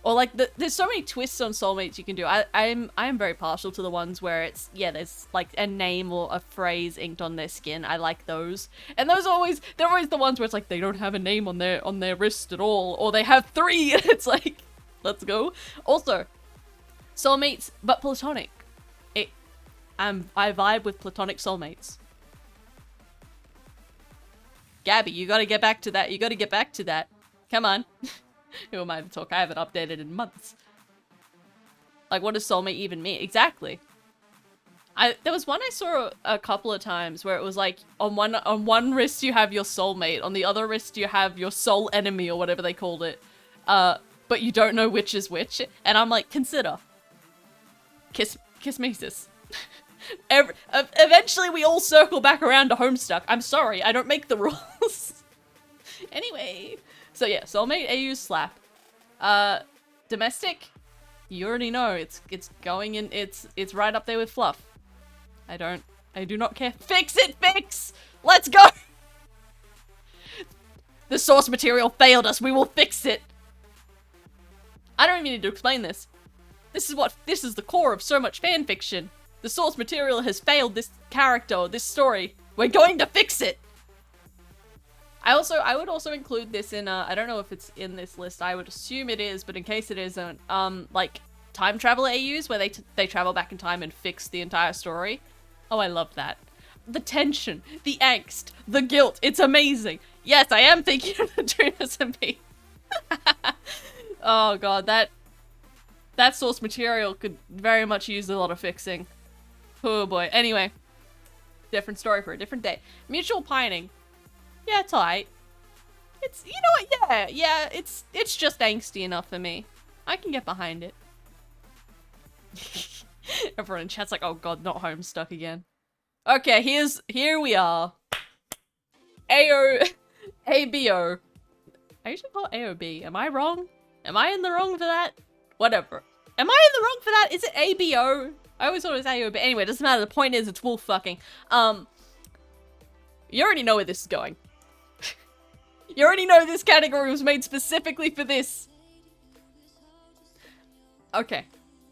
Or like, there's so many twists on soulmates you can do. I'm very partial to the ones where it's, yeah, there's like a name or a phrase inked on their skin. I like those. And they're always the ones where it's like, they don't have a name on their wrist at all. Or they have 3. And it's like, let's go. Also, soulmates, but platonic. I vibe with platonic soulmates. Gabby, you gotta get back to that. You gotta get back to that. Come on. Who am I to talk? I haven't updated in months. Like, what does soulmate even mean? Exactly. There was one I saw a couple of times where it was like, on one wrist you have your soulmate, on the other wrist you have your soul enemy or whatever they called it. But you don't know which is which. And I'm like, consider. Kiss me, sis. Eventually we all circle back around to Homestuck. I'm sorry, I don't make the rules. Anyway. So yeah, soulmate AU slap. Domestic, you already know it's going in, it's right up there with fluff. I do not care. Fix it, fix! Let's go! The source material failed us, we will fix it! I don't even need to explain this. This is the core of so much fanfiction. The source material has failed this character, this story. We're going to fix it! I would also include this in, I don't know if it's in this list, I would assume it is, but in case it isn't, like, time travel AUs, where they travel back in time and fix the entire story. Oh, I love that. The tension, the angst, the guilt, it's amazing! Yes, I am thinking of doing this and me. Oh god, that source material could very much use a lot of fixing. Oh boy. Anyway. Different story for a different day. Mutual pining. Yeah, it's alright. It's, you know what, yeah, it's just angsty enough for me. I can get behind it. Everyone in chat's like, oh god, not Homestuck again. Okay, here we are. ABO. I usually call it AOB. Am I wrong? Am I in the wrong for that? Whatever. Am I in the wrong for that? Is it ABO? I always thought it was AOB. Anyway, it doesn't matter. The point is, it's wolf fucking. You already know where this is going. You already know this category was made specifically for this. Okay,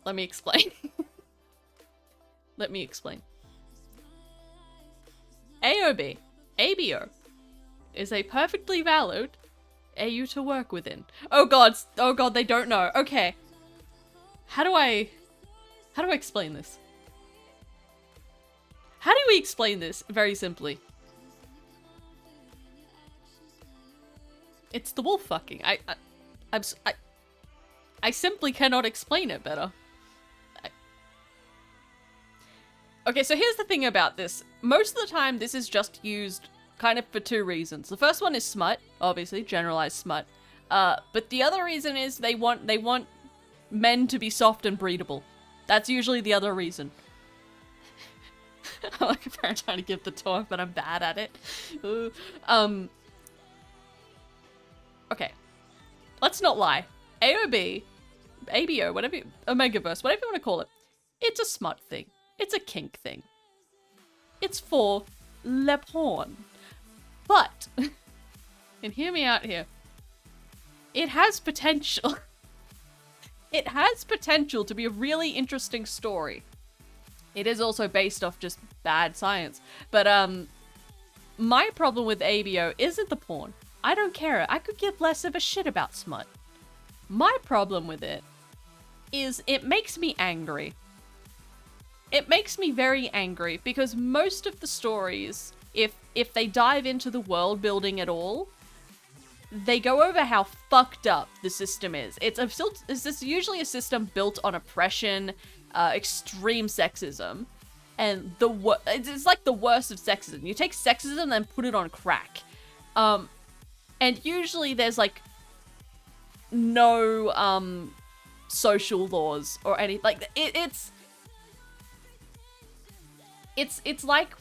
let me explain. Let me explain. AOB, ABO, is a perfectly valid AU to work within. Oh god, they don't know. Okay. How do I explain this? How do we explain this? Very simply. It's the wolf fucking. I simply cannot explain it better. Okay, so here's the thing about this. Most of the time, this is just used kind of for two reasons. The first one is smut, obviously, generalized smut. But the other reason is they want men to be soft and breedable. That's usually the other reason. I'm like a parent trying to give the talk, but I'm bad at it. Okay. Let's not lie. AOB, ABO, whatever, Omegaverse, whatever you want to call it, it's a smut thing. It's a kink thing. It's for le porn. But, and hear me out here, it has potential. It has potential to be a really interesting story. It is also based off just bad science. But, my problem with ABO isn't the porn. I don't care. I could give less of a shit about smut. My problem with it is it makes me angry. It makes me very angry because most of the stories, if they dive into the world building at all, they go over how fucked up the system is. It's usually a system built on oppression, extreme sexism, and it's like the worst of sexism. You take sexism and put it on crack. And usually there's like no social laws or any like it's like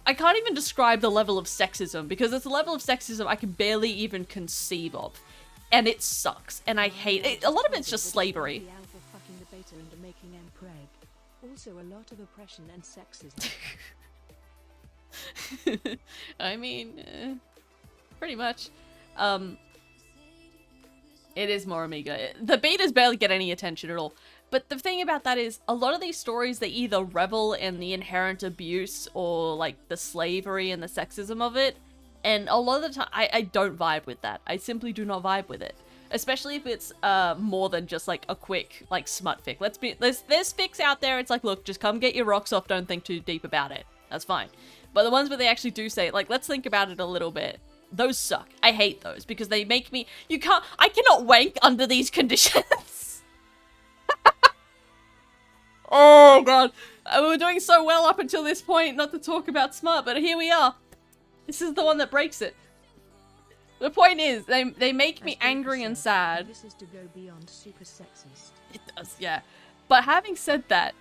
I can't even describe the level of sexism because it's a level of sexism I can barely even conceive of, and it sucks and I hate it. A lot of it's just slavery. The alpha fucking the beta into making them preg. Also a lot of oppression and sexism. I mean, pretty much. It is more Amiga. The betas barely get any attention at all. But the thing about that is, a lot of these stories, they either revel in the inherent abuse or, like, the slavery and the sexism of it. And a lot of the time, I don't vibe with that. I simply do not vibe with it. Especially if it's, more than just, like, a quick, like, smut fic. There's fics out there, it's like, look, just come get your rocks off, don't think too deep about it. That's fine. But the ones where they actually do say, like, let's think about it a little bit. Those suck. I hate those because they make me, I cannot wank under these conditions. Oh god. We were doing so well up until this point not to talk about smut, but here we are. This is the one that breaks it. The point is, they make me angry and sad. This is to go beyond super sexist. It does, yeah. But having said that,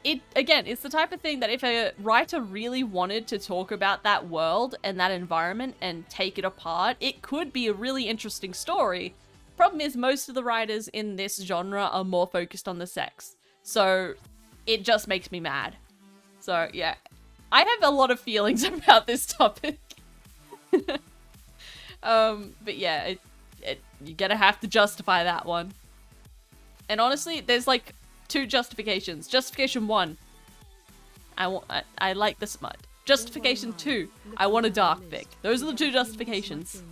it's the type of thing that if a writer really wanted to talk about that world and that environment and take it apart, it could be a really interesting story. Problem is, most of the writers in this genre are more focused on the sex. So, it just makes me mad. So, yeah. I have a lot of feelings about this topic. But yeah, you're gonna have to justify that one. And honestly, there's like two justifications. Justification 1, I like the smut. Justification 2, I want a dark fic. Those are the two justifications.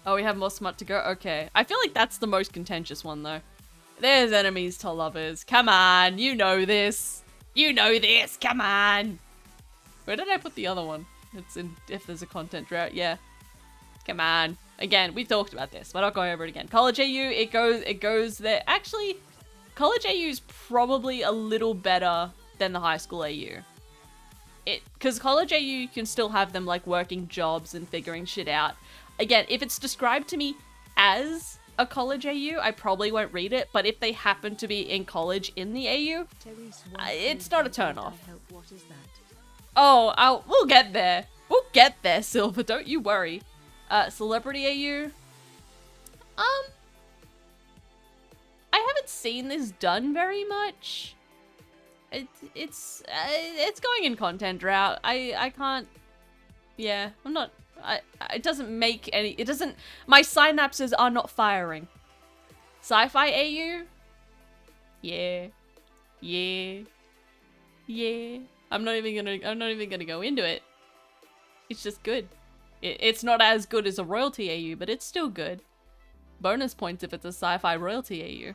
Oh, we have more smut to go? Okay. I feel like that's the most contentious one, though. There's enemies to lovers. Come on, you know this. You know this, come on. Where did I put the other one? It's in if there's a content drought, yeah. Come on. Again, we talked about this. We're not going over it again. College AU, it goes there. Actually, College AU is probably a little better than the high school AU. Because College AU can still have them like working jobs and figuring shit out. Again, if it's described to me as a college AU, I probably won't read it, but if they happen to be in college in the AU, it's not a turn off. What is that? Oh, we'll get there. We'll get there, Silver, don't you worry. Celebrity AU? I haven't seen this done very much. It's going in content drought. I can't, yeah, I'm not, it doesn't make any, my synapses are not firing. Sci-fi AU? Yeah. Yeah. Yeah. I'm not even gonna go into it. It's just good. It's not as good as a royalty AU, but it's still good. Bonus points if it's a sci-fi royalty AU.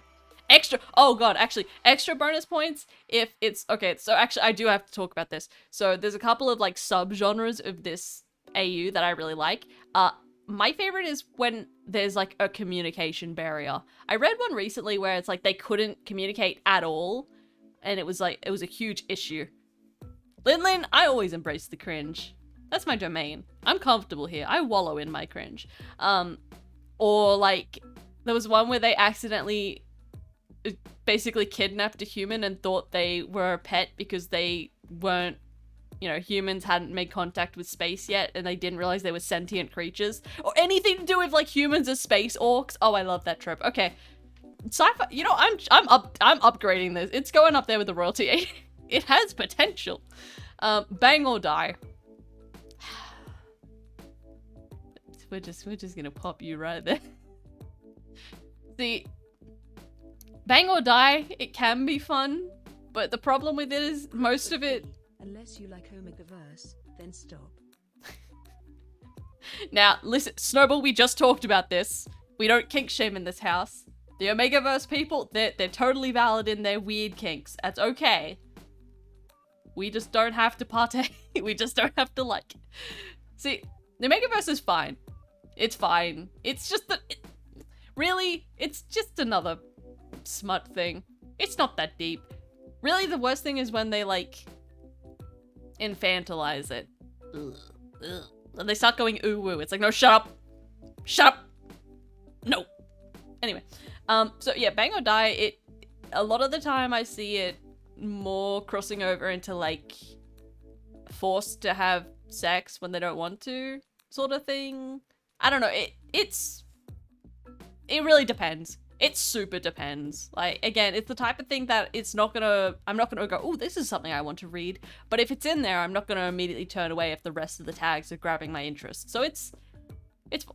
Extra, oh god, actually, extra bonus points if it's, okay, so actually I do have to talk about this. So there's a couple of like sub-genres of this AU that I really like. My favorite is when there's like a communication barrier. I read one recently where it's like they couldn't communicate at all, and it was like, it was a huge issue. Lin, I always embrace the cringe. That's my domain. I'm comfortable here. I wallow in my cringe. Or like, there was one where they accidentally basically kidnapped a human and thought they were a pet because they weren't, you know, humans hadn't made contact with space yet and they didn't realize they were sentient creatures. Or anything to do with like humans as space orcs. Oh, I love that trope. Okay. Sci-fi, you know, I'm upgrading this. It's going up there with the royalty. It has potential. Bang or die. We're just gonna pop you right there. See, bang or die, it can be fun, but the problem with it is most of it... Unless you like Omegaverse, then stop. Now, listen, Snowball, we just talked about this. We don't kink shame in this house. The Omegaverse people, they're totally valid in their weird kinks. That's okay. We just don't have to partake. We just don't have to like... See, the Omegaverse is fine. It's fine. It's just that... Really, it's just another smut thing. It's not that deep. Really, the worst thing is when they, like, infantilize it. Ugh, ugh. And they start going ooh woo. It's like, no, shut up. Shut up. No. Anyway. So yeah, bang or die, a lot of the time I see it more crossing over into, like, forced to have sex when they don't want to sort of thing. I don't know, it really depends. It super depends. Like, again, it's the type of thing that I'm not gonna go, oh, this is something I want to read. But if it's in there, I'm not gonna immediately turn away if the rest of the tags are grabbing my interest. So it's,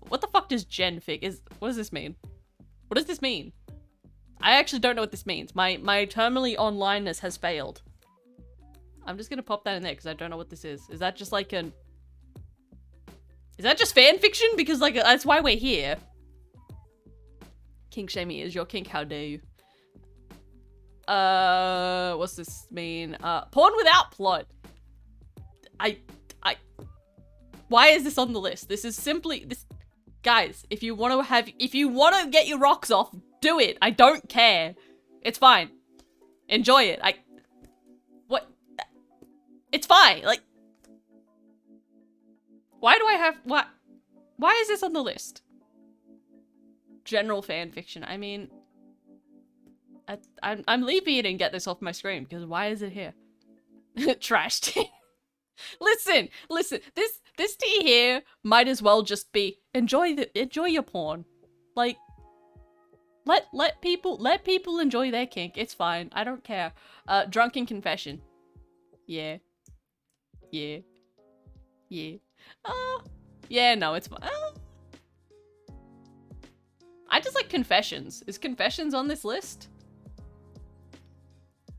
what the fuck does genfic, what does this mean? What does this mean? I actually don't know what this means. My terminally onlineness has failed. I'm just gonna pop that in there because I don't know what this is. Is that just like is that just fan fiction? Because, like, that's why we're here. Kink shaming is your kink, how dare you. What's this mean? Porn without plot. Why is this on the list? This is simply, guys, if you want to get your rocks off, do it. I don't care. It's fine. Enjoy it. What? It's fine. Like, why is this on the list? General fan fiction. I mean, I'm leaving it and get this off my screen because why is it here? Trash tea. Listen, this tea here might as well just be enjoy your porn. Like, let people enjoy their kink. It's fine. I don't care. Drunken confession. Yeah. Yeah. Yeah. Yeah, no, it's fine. I just like confessions. Is confessions on this list?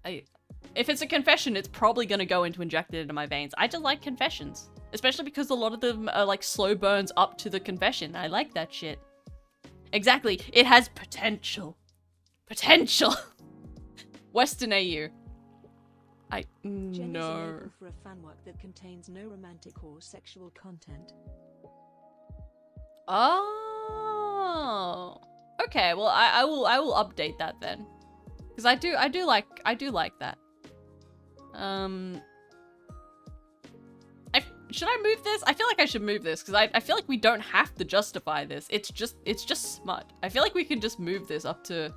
If it's a confession, it's probably gonna go into injected into my veins. I just like confessions. Especially because a lot of them are like slow burns up to the confession. I like that shit. Exactly. It has potential. Potential. Western AU. Jen No. is a label for a fanwork that contains no romantic or sexual content. Oh. Okay, well I will update that then. Because I do like that. Should I move this? I feel like I should move this because I feel like we don't have to justify this. It's just smut. I feel like we can just move this up to,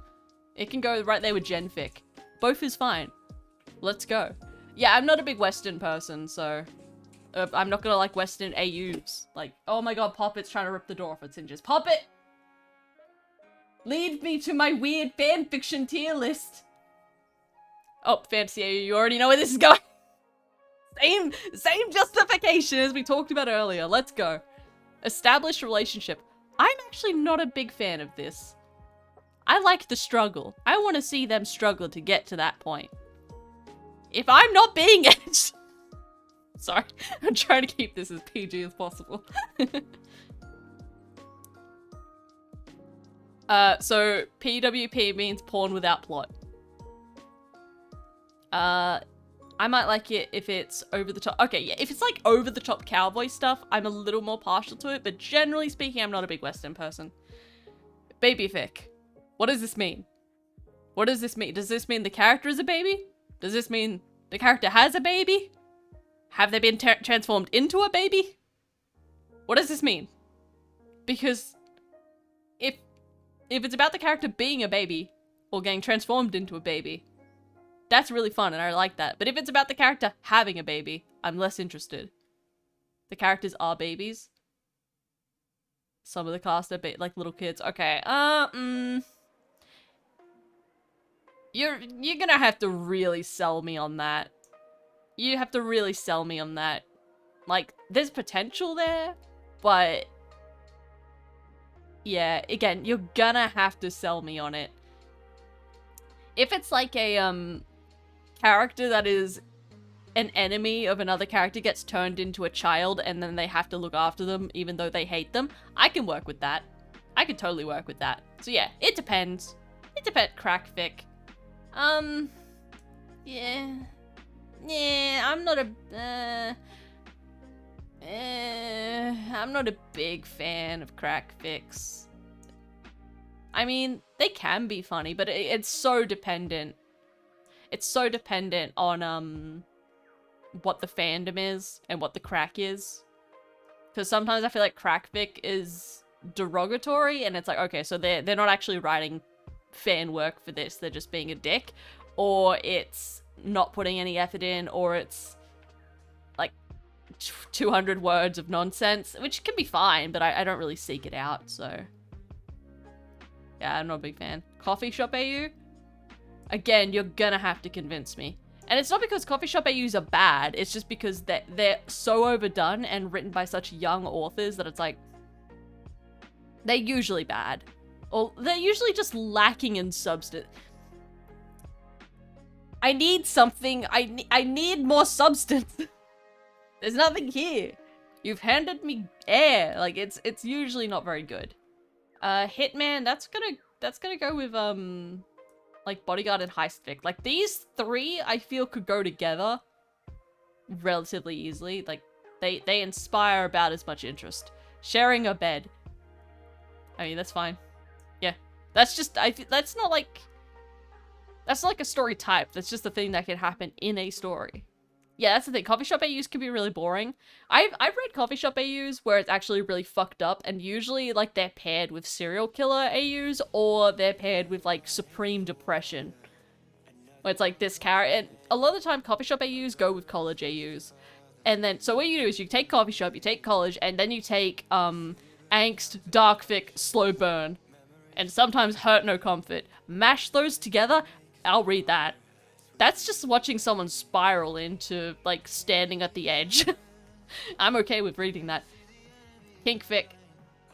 it can go right there with genfic. Both is fine. Let's go. Yeah, I'm not a big Western person, so I'm not gonna like Western AUs. Like, oh my god, Poppet's trying to rip the door off its hinges. Poppet! Lead me to my weird fanfiction tier list. Oh, Fantasy AU, you already know where this is going. Same justification as we talked about earlier. Let's go. Established relationship. I'm actually not a big fan of this. I like the struggle. I want to see them struggle to get to that point. If I'm not being it... Sorry, I'm trying to keep this as PG as possible. So PWP means porn without plot. I might like it if it's over the top. Okay, yeah, if it's like over the top cowboy stuff, I'm a little more partial to it, but generally speaking, I'm not a big Western person. Baby fic. What does this mean? What does this mean? Does this mean the character is a baby? Does this mean the character has a baby? Have they been transformed into a baby? What does this mean? Because if it's about the character being a baby or getting transformed into a baby, that's really fun and I like that. But if it's about the character having a baby, I'm less interested. The characters are babies. Some of the cast are like little kids. Okay, You're gonna have to really sell me on that. You have to really sell me on that. Like, there's potential there, but... yeah, again, you're gonna have to sell me on it. If it's like a, character that is an enemy of another character gets turned into a child and then they have to look after them even though they hate them, I can work with that. I can totally work with that. So yeah, it depends. It depends, crack fic. Yeah. Yeah, I'm not a big fan of crack fics. I mean, they can be funny, but it's so dependent. It's so dependent on, what the fandom is and what the crack is. Because sometimes I feel like crack fic is derogatory and it's like, okay, so they're not actually writing fan work for this, they're just being a dick. Or it's not putting any effort in, or it's like 200 words of nonsense, which can be fine, but I don't really seek it out, so... yeah, I'm not a big fan. Coffee Shop AU? Again, you're gonna have to convince me. And it's not because Coffee Shop AUs are bad, it's just because they're so overdone and written by such young authors that it's like... they're usually bad. Or they're usually just lacking in substance. I need something, I need more substance. There's nothing here. You've handed me air. Like, it's usually not very good. Hitman, that's gonna go with, like, Bodyguard and Heist fic. Like, these three, I feel, could go together relatively easily. Like, they inspire about as much interest. Sharing a bed. I mean, that's fine. Yeah. That's just, that's not like a story type. That's just a thing that can happen in a story. Yeah, that's the thing. Coffee shop AUs can be really boring. I've read coffee shop AUs where it's actually really fucked up, and usually, like, they're paired with serial killer AUs, or they're paired with, like, supreme depression. Where it's like this character, and a lot of the time coffee shop AUs go with college AUs. And then, so what you do is you take coffee shop, you take college, and then you take, angst, dark fic, slow burn, and sometimes hurt no comfort. Mash those together, I'll read that. That's just watching someone spiral into, like, standing at the edge. I'm okay with reading that. Kink fic.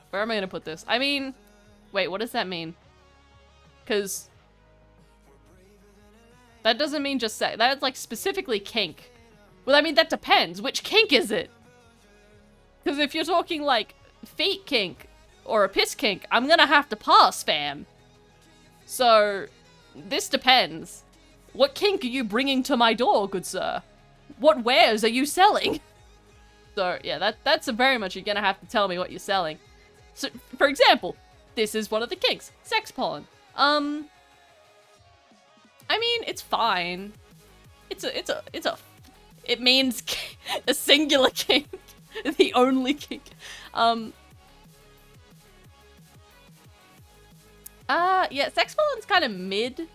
Where am I gonna put this? I mean... wait, what does that mean? Because... that doesn't mean just sex. That's, like, specifically kink. Well, I mean, that depends. Which kink is it? Because if you're talking, like, feet kink or a piss kink, I'm gonna have to pass, fam. So, this depends. What kink are you bringing to my door, good sir? What wares are you selling? So, yeah, that's very much you're gonna have to tell me what you're selling. So, for example, this is one of the kinks. Sex pollen. I mean, it's fine. It means a singular kink. The only kink. Yeah, sex pollen's kind of mid.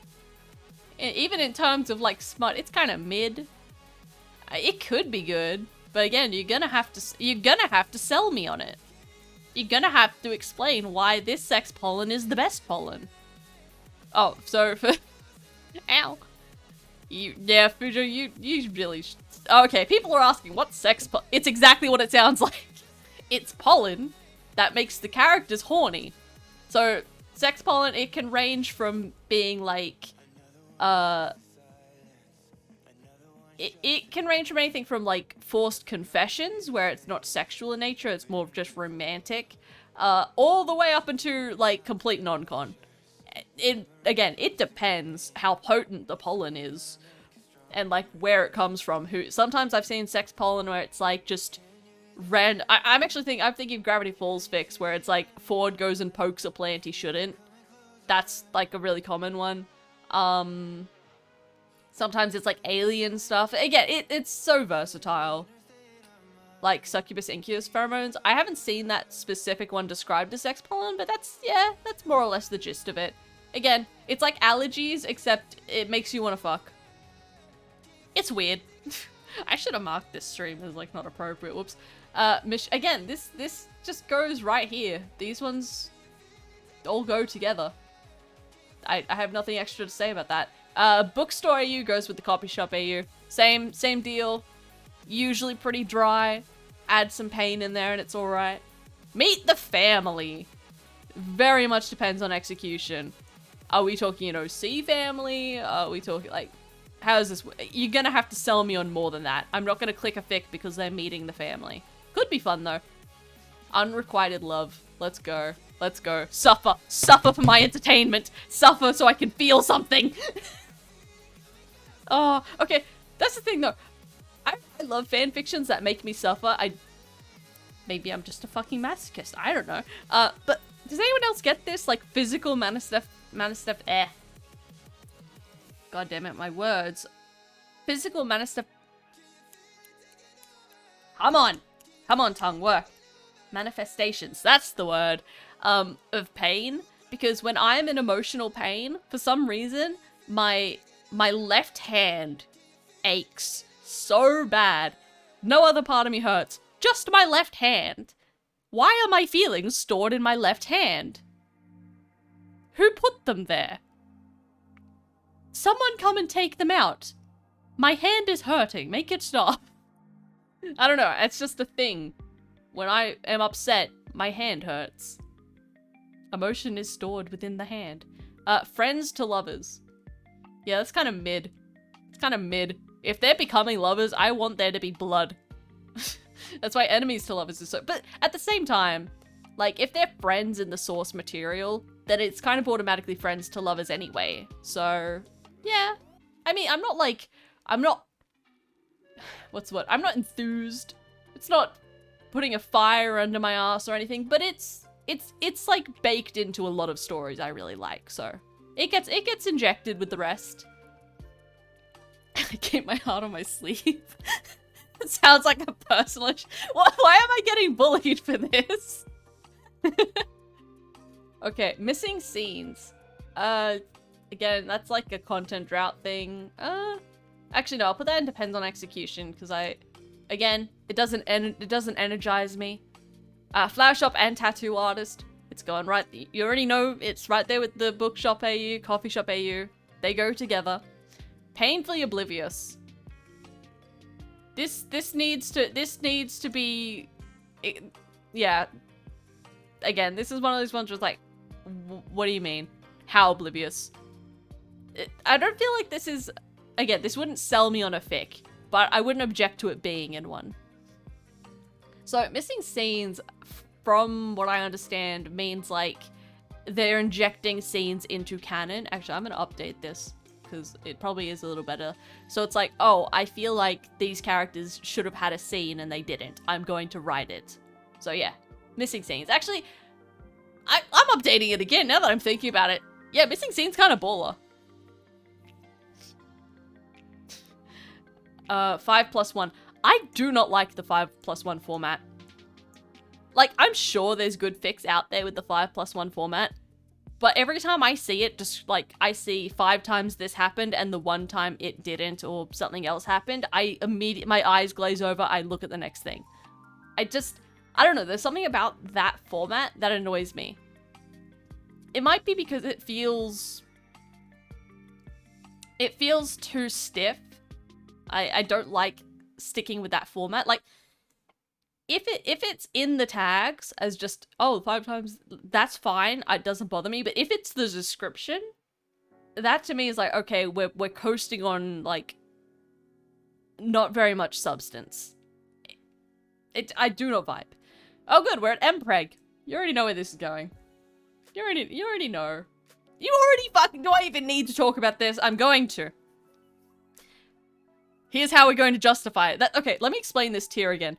Even in terms of, like, smut, it's kind of mid. It could be good, but again, you're gonna have to sell me on it. You're gonna have to explain why this sex pollen is the best pollen. Oh, so for... ow. Yeah, Fujo, you really... okay, people are asking, what's sex pollen? It's exactly what it sounds like. It's pollen that makes the characters horny. So, sex pollen, it can range from being like, it can range from anything from like forced confessions, where it's not sexual in nature, it's more just romantic, all the way up into like complete non-con. Again, it depends how potent the pollen is and like where it comes from. Sometimes I've seen sex pollen where it's like just I'm thinking of Gravity Falls fix, where it's like Ford goes and pokes a plant he shouldn't. That's like a really common one. Sometimes it's like alien stuff. Again, it's so versatile. Like succubus incubus pheromones. I haven't seen that specific one described as sex pollen, but that's more or less the gist of it. Again, it's like allergies, except it makes you want to fuck. It's weird. I should have marked this stream as like not appropriate. Whoops. Again, this just goes right here. These ones all go together. I have nothing extra to say about that. Bookstore AU goes with the copy shop AU. Same deal. Usually pretty dry. Add some pain in there and it's alright. Meet the family. Very much depends on execution. Are we talking an OC family? Are we talking like... How is this? You're gonna have to sell me on more than that. I'm not gonna click a fic because they're meeting the family. Could be fun though. Unrequited love. Let's go. Let's go. Suffer. Suffer for my entertainment. Suffer so I can feel something. Oh, okay. That's the thing though. I love fanfictions that make me suffer. Maybe I'm just a fucking masochist. I don't know. But does anyone else get this? Like physical manifest. God damn it, my words. Physical manifest. Come on, tongue, work. Manifestations, that's the word. Of pain. Because when I'm in emotional pain, for some reason, my left hand aches so bad. No other part of me hurts. Just my left hand. Why are my feelings stored in my left hand? Who put them there? Someone come and take them out. My hand is hurting. Make it stop. I don't know. It's just a thing. When I am upset, my hand hurts. Emotion is stored within the hand. Friends to lovers. Yeah, that's kind of mid. It's kind of mid. If they're becoming lovers, I want there to be blood. That's why enemies to lovers is so... But at the same time, like, if they're friends in the source material, then it's kind of automatically friends to lovers anyway. So... yeah. I mean, I'm not what's the word? I'm not enthused. It's not putting a fire under my ass or anything, but it's like baked into a lot of stories I really like, so it gets injected with the rest. I keep my heart on my sleeve. It sounds like a personal why am I getting bullied for this? Okay, missing scenes. Again, that's like a content drought thing. Actually no, I'll put that in depends on execution, because again, it doesn't energize me. Flower shop and tattoo artist. It's going right, you already know it's right there with the bookshop AU, coffee shop AU. They go together. Painfully oblivious. This needs to be, yeah. Again, this is one of those ones where it's like, what do you mean? How oblivious? I don't feel like this is... Again, this wouldn't sell me on a fic, but I wouldn't object to it being in one. So, missing scenes, from what I understand, means like they're injecting scenes into canon. Actually, I'm gonna update this, because it probably is a little better. So it's like, oh, I feel like these characters should have had a scene and they didn't. I'm going to write it. So yeah, missing scenes. Actually, I'm updating it again now that I'm thinking about it. Yeah, missing scenes kind of baller. 5+1. I do not like the 5+1 format. Like, I'm sure there's good fics out there with the 5+1 format, but every time I see it, just like, I see 5 times this happened and the 1 time it didn't or something else happened, my eyes glaze over, I look at the next thing. I don't know, there's something about that format that annoys me. It might be because it feels too stiff. I don't like sticking with that format. Like, if it's in the tags as just, oh, 5 times, that's fine. It doesn't bother me. But if it's the description, that to me is like, okay, we're coasting on like not very much substance. I do not vibe. Oh good, we're at Mpreg. You already know where this is going. You already know. You already fucking, do I even need to talk about this? I'm going to. Here's how we're going to justify it. Okay, let me explain this tier again.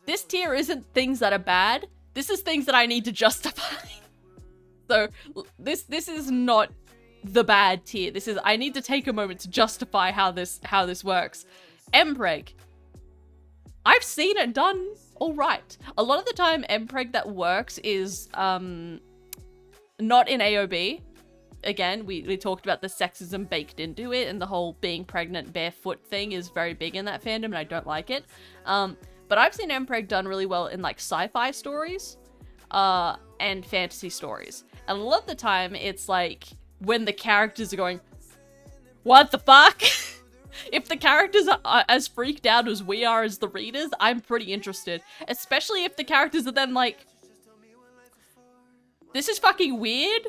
This tier isn't things that are bad. This is things that I need to justify. So this is not the bad tier. This is, I need to take a moment to justify how this works. Mpreg. I've seen it done all right. A lot of the time, Mpreg that works is not in AOB. Again, we talked about the sexism baked into it, and the whole being pregnant barefoot thing is very big in that fandom, and I don't like it. But I've seen Mpreg done really well in like sci-fi stories and fantasy stories. And a lot of the time, it's like when the characters are going, what the fuck? If the characters are as freaked out as we are as the readers, I'm pretty interested. Especially if the characters are then like, this is fucking weird,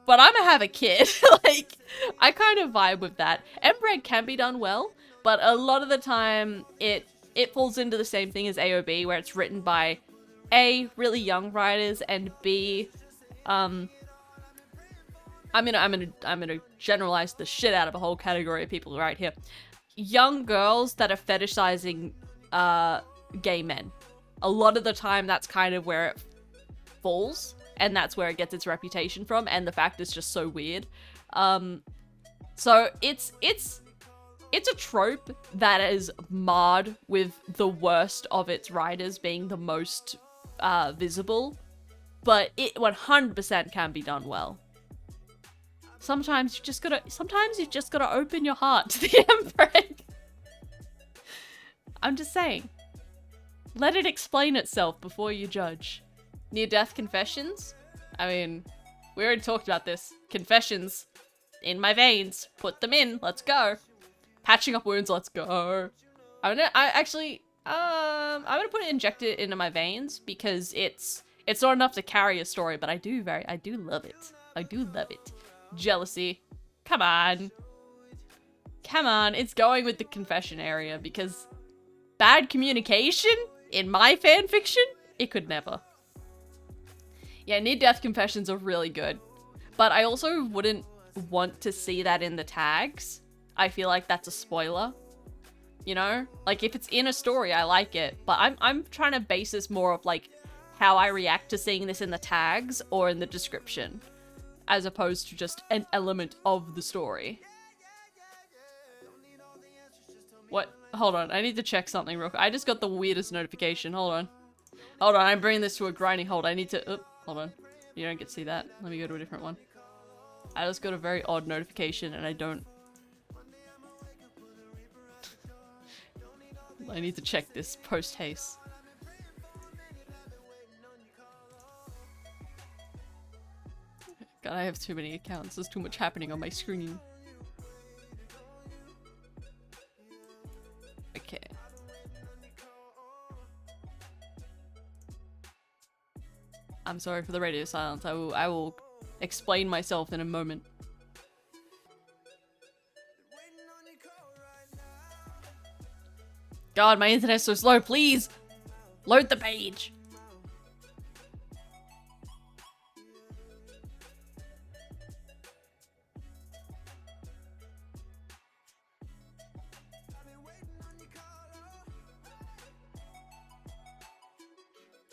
but I'm gonna have a kid. Like, I kind of vibe with that. Mpreg can be done well, but a lot of the time it falls into the same thing as AOB, where it's written by A, really young writers, and B, I'm gonna generalize the shit out of a whole category of people right here. Young girls that are fetishizing gay men. A lot of the time, that's kind of where it falls, and that's where it gets its reputation from. And the fact is just so weird. So it's a trope that is marred with the worst of its writers being the most visible, but it 100% can be done well. Sometimes you just gotta open your heart to the Mpreg. I'm just saying. Let it explain itself before you judge. Near-death confessions? I mean, we already talked about this. Confessions. In my veins. Put them in. Let's go. Patching up wounds. Let's go. I'm gonna inject it into my veins because it's not enough to carry a story, but I do love it. I do love it. Jealousy. Come on. Come on. It's going with the confession area because bad communication in my fanfiction? It could never. Yeah, near-death confessions are really good. But I also wouldn't want to see that in the tags. I feel like that's a spoiler. You know? Like, if it's in a story, I like it. But I'm trying to base this more of, like, how I react to seeing this in the tags or in the description, as opposed to just an element of the story. What? Hold on, I need to check something real quick. I just got the weirdest notification. Hold on. Hold on, I'm bringing this to a grinding halt. I need to... hold on. You don't get to see that. Let me go to a different one. I just got a very odd notification and I don't... I need to check this post-haste. God, I have too many accounts. There's too much happening on my screen. Okay. I'm sorry for the radio silence. I will explain myself in a moment. God, my internet's so slow. Please load the page.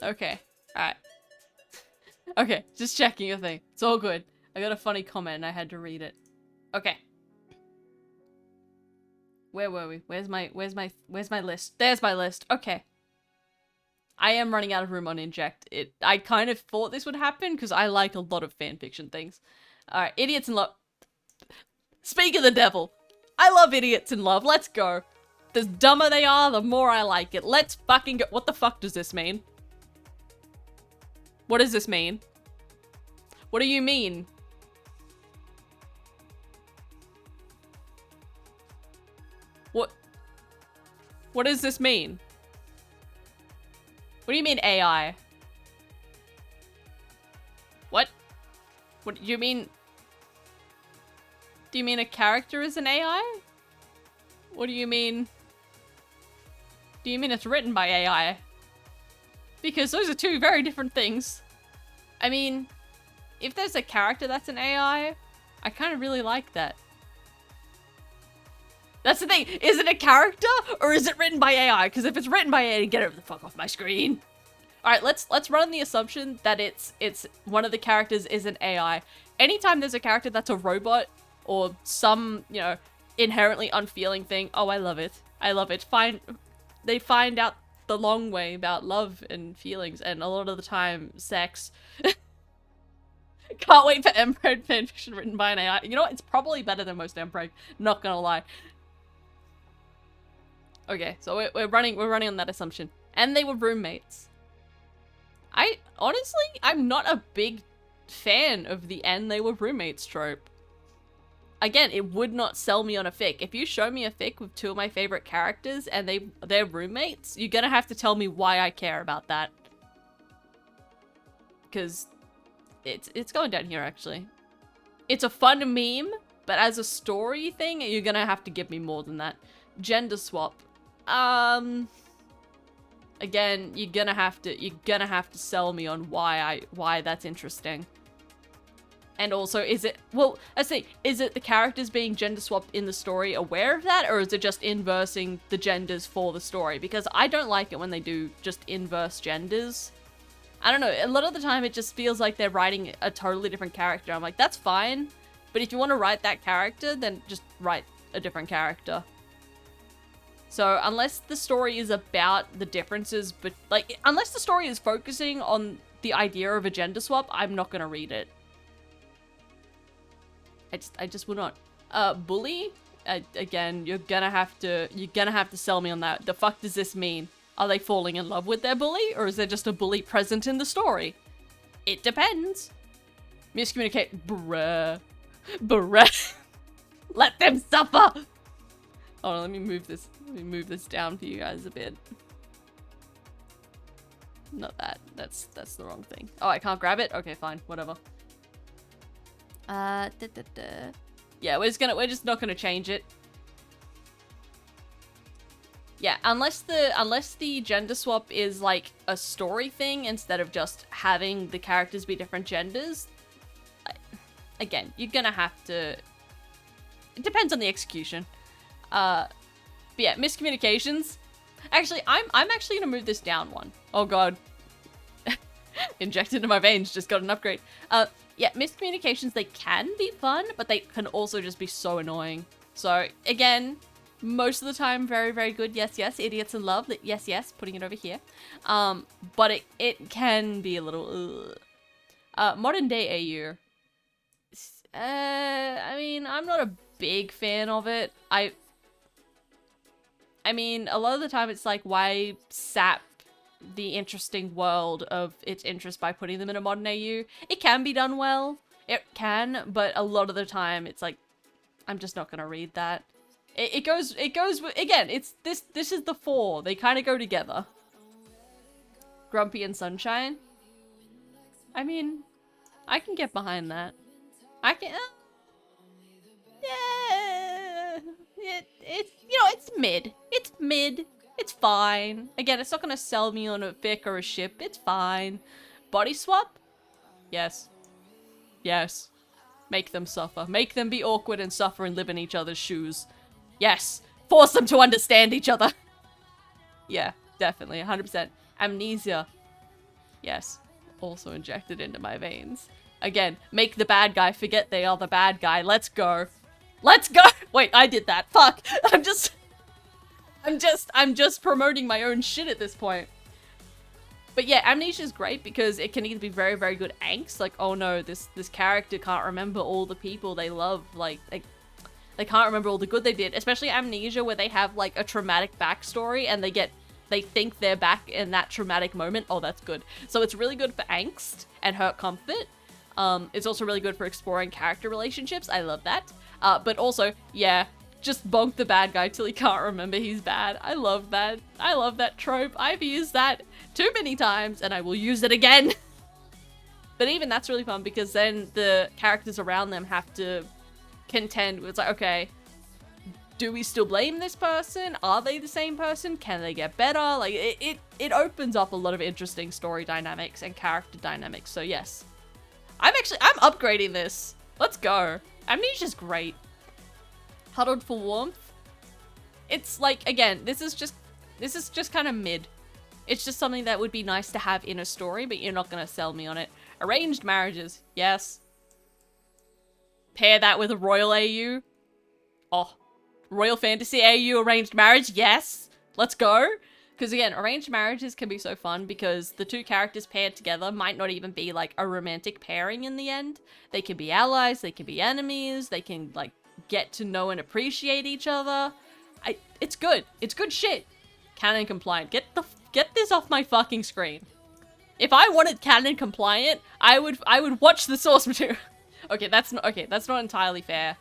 Okay. Alright. Okay, just checking a thing. It's all good. I got a funny comment and I had to read it. Okay. Where were we? Where's my list? There's my list. Okay. I am running out of room on Inject. I kind of thought this would happen because I like a lot of fanfiction things. Alright, idiots in love. Speak of the devil. I love idiots in love. Let's go. The dumber they are, the more I like it. Let's fucking go. What the fuck does this mean? What does this mean? What do you mean? What does this mean? What do you mean AI? What? What do you mean? Do you mean a character is an AI? What do you mean? Do you mean it's written by AI? Because those are two very different things. I mean, if there's a character that's an AI, I kind of really like that. That's the thing. Is it a character or is it written by AI? Because if it's written by AI, get it the fuck off my screen. All right, let's run on the assumption that it's one of the characters is an AI. Anytime there's a character that's a robot or some, you know, inherently unfeeling thing, oh, I love it. I love it. They find out the long way about love and feelings, and a lot of the time, sex. Can't wait for Empreg fanfiction written by an AI. You know what? It's probably better than most Empreg. Not gonna lie. Okay, so we're running on that assumption, and they were roommates. Honestly, I'm not a big fan of the "and they were roommates" trope. Again, it would not sell me on a fic. If you show me a fic with two of my favorite characters and they're roommates, you're gonna have to tell me why I care about that. Because it's going down here, actually. It's a fun meme, but as a story thing, you're gonna have to give me more than that. Gender swap. Again, you're gonna have to sell me on why that's interesting. And also, is it the characters being gender swapped in the story aware of that, or is it just inversing the genders for the story? Because I don't like it when they do just inverse genders. I don't know, a lot of the time it just feels like they're writing a totally different character. I'm like, that's fine, but if you want to write that character, then just write a different character. So unless the story is about the differences, but like, unless the story is focusing on the idea of a gender swap, I'm not gonna read it. I just will not. Bully? Again, you're gonna have to sell me on that. The fuck does this mean? Are they falling in love with their bully, or is there just a bully present in the story? It depends. Miscommunicate. Bruh. Let them suffer! Oh, let me move this down for you guys a bit. Not that. That's the wrong thing. Oh, I can't grab it? Okay, fine. Whatever. Yeah, we're just not gonna change it. Yeah, unless the gender swap is like a story thing instead of just having the characters be different genders. Again, you're gonna have to. It depends on the execution. But yeah, miscommunications. Actually, I'm actually gonna move this down one. Oh god. Injected into my veins, just got an upgrade. Yeah, miscommunications, they can be fun, but they can also just be so annoying. So, again, most of the time, very, very good. Yes, yes, idiots in love. Yes, yes, putting it over here. But it can be a little, modern day AU. I mean, I'm not a big fan of it. I mean, a lot of the time it's like, why sap the interesting world of its interest by putting them in a modern AU? It can be done well. It can, but a lot of the time it's like, I'm just not gonna read that. It goes again, it's this is the four. They kind of go together. Grumpy and Sunshine. I mean, I can get behind that. I can, yeah, it's, you know, it's mid. It's mid. It's fine. Again, it's not gonna sell me on a fic or a ship. It's fine. Body swap? Yes. Yes. Make them suffer. Make them be awkward and suffer and live in each other's shoes. Yes. Force them to understand each other. Yeah, definitely. 100%. Amnesia. Yes. Also injected into my veins. Again, make the bad guy forget they are the bad guy. Let's go. Let's go! Wait, I did that. Fuck. I'm just promoting my own shit at this point. But yeah, Amnesia is great because it can either be very, very good angst, like, oh no, this character can't remember all the people they love, like, they can't remember all the good they did, especially Amnesia, where they have, like, a traumatic backstory, and they think they're back in that traumatic moment. Oh, that's good. So it's really good for angst and hurt comfort. It's also really good for exploring character relationships. I love that. But also, yeah, just bonk the bad guy till he can't remember he's bad. I love that. I love that trope. I've used that too many times and I will use it again. But even that's really fun because then the characters around them have to contend with, it's like, okay, do we still blame this person? Are they the same person? Can they get better? Like, it opens up a lot of interesting story dynamics and character dynamics. So yes, I'm upgrading this. Let's go. Amnesia's great. Huddled for warmth. It's like, again, this is just kind of mid. It's just something that would be nice to have in a story, but you're not gonna sell me on it. Arranged marriages, yes. Pair that with a royal AU. Oh, royal fantasy AU arranged marriage, yes. Let's go. Because again, arranged marriages can be so fun because the two characters paired together might not even be like a romantic pairing in the end. They can be allies, they can be enemies, they can like get to know and appreciate each other. It's good. It's good shit. Canon compliant. Get this off my fucking screen. If I wanted canon compliant, I would watch the source material. Okay, that's not entirely fair.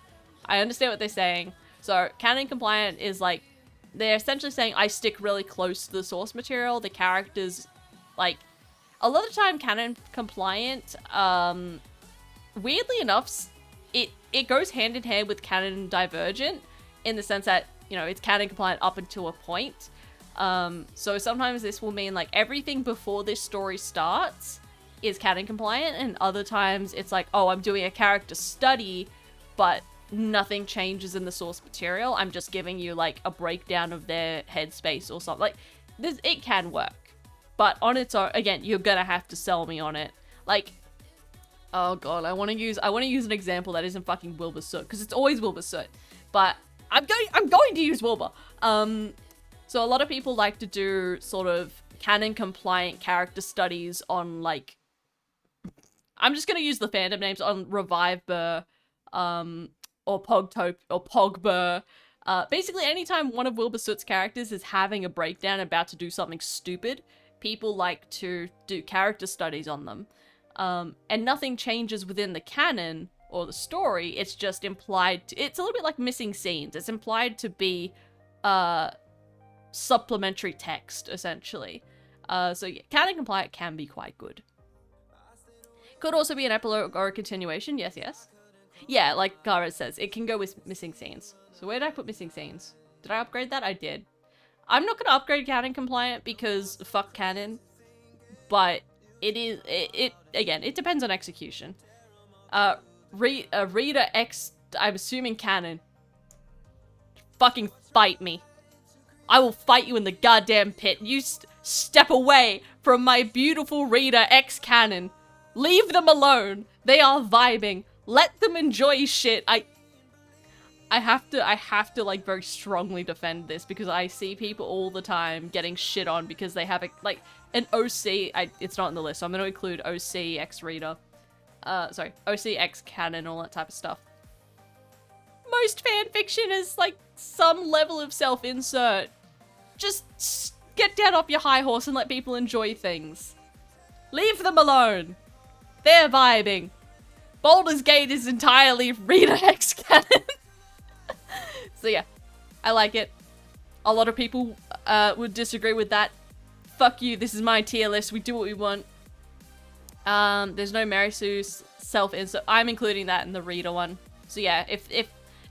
I understand what they're saying. So, canon compliant is like, they're essentially saying I stick really close to the source material. The characters, like, a lot of the time canon compliant, weirdly enough, it goes hand in hand with canon divergent in the sense that, you know, it's canon compliant up until a point. So sometimes this will mean like everything before this story starts is canon compliant, and other times it's like, oh, I'm doing a character study, but nothing changes in the source material. I'm just giving you like a breakdown of their headspace or something. Like, it can work, but on its own, again, you're gonna have to sell me on it. Like, oh god, I want to use an example that isn't fucking Wilbur Soot, because it's always Wilbur Soot, but I'm going to use Wilbur. So a lot of people like to do sort of canon compliant character studies on, like, I'm just gonna use the fandom names, on Revive Burr, or Pogtope, or Pogburr. Basically anytime one of Wilbur Soot's characters is having a breakdown about to do something stupid, people like to do character studies on them. And nothing changes within the canon or the story, it's just implied to, it's a little bit like missing scenes. It's implied to be, supplementary text, essentially. So yeah, canon compliant can be quite good. Could also be an epilogue or a continuation, yes. Yeah, like Gara says, it can go with missing scenes. So where did I put missing scenes? Did I upgrade that? I did. I'm not gonna upgrade canon compliant because fuck canon, but again, it depends on execution. Reader X, I'm assuming canon. Fucking fight me. I will fight you in the goddamn pit. You step away from my beautiful Reader X canon. Leave them alone. They are vibing. Let them enjoy shit. I have to like very strongly defend this because I see people all the time getting shit on because they have an OC. It's not in the list, so I'm gonna include OC X Reader. Sorry, OC X canon, all that type of stuff. Most fanfiction is like some level of self-insert. Just get down off your high horse and let people enjoy things. Leave them alone. They're vibing. Baldur's Gate is entirely Reader X canon. So yeah, I like it. A lot of people would disagree with that. Fuck you, this is my tier list, we do what we want. There's no Mary Sue's self-insert. I'm including that in the Reader one. So yeah, if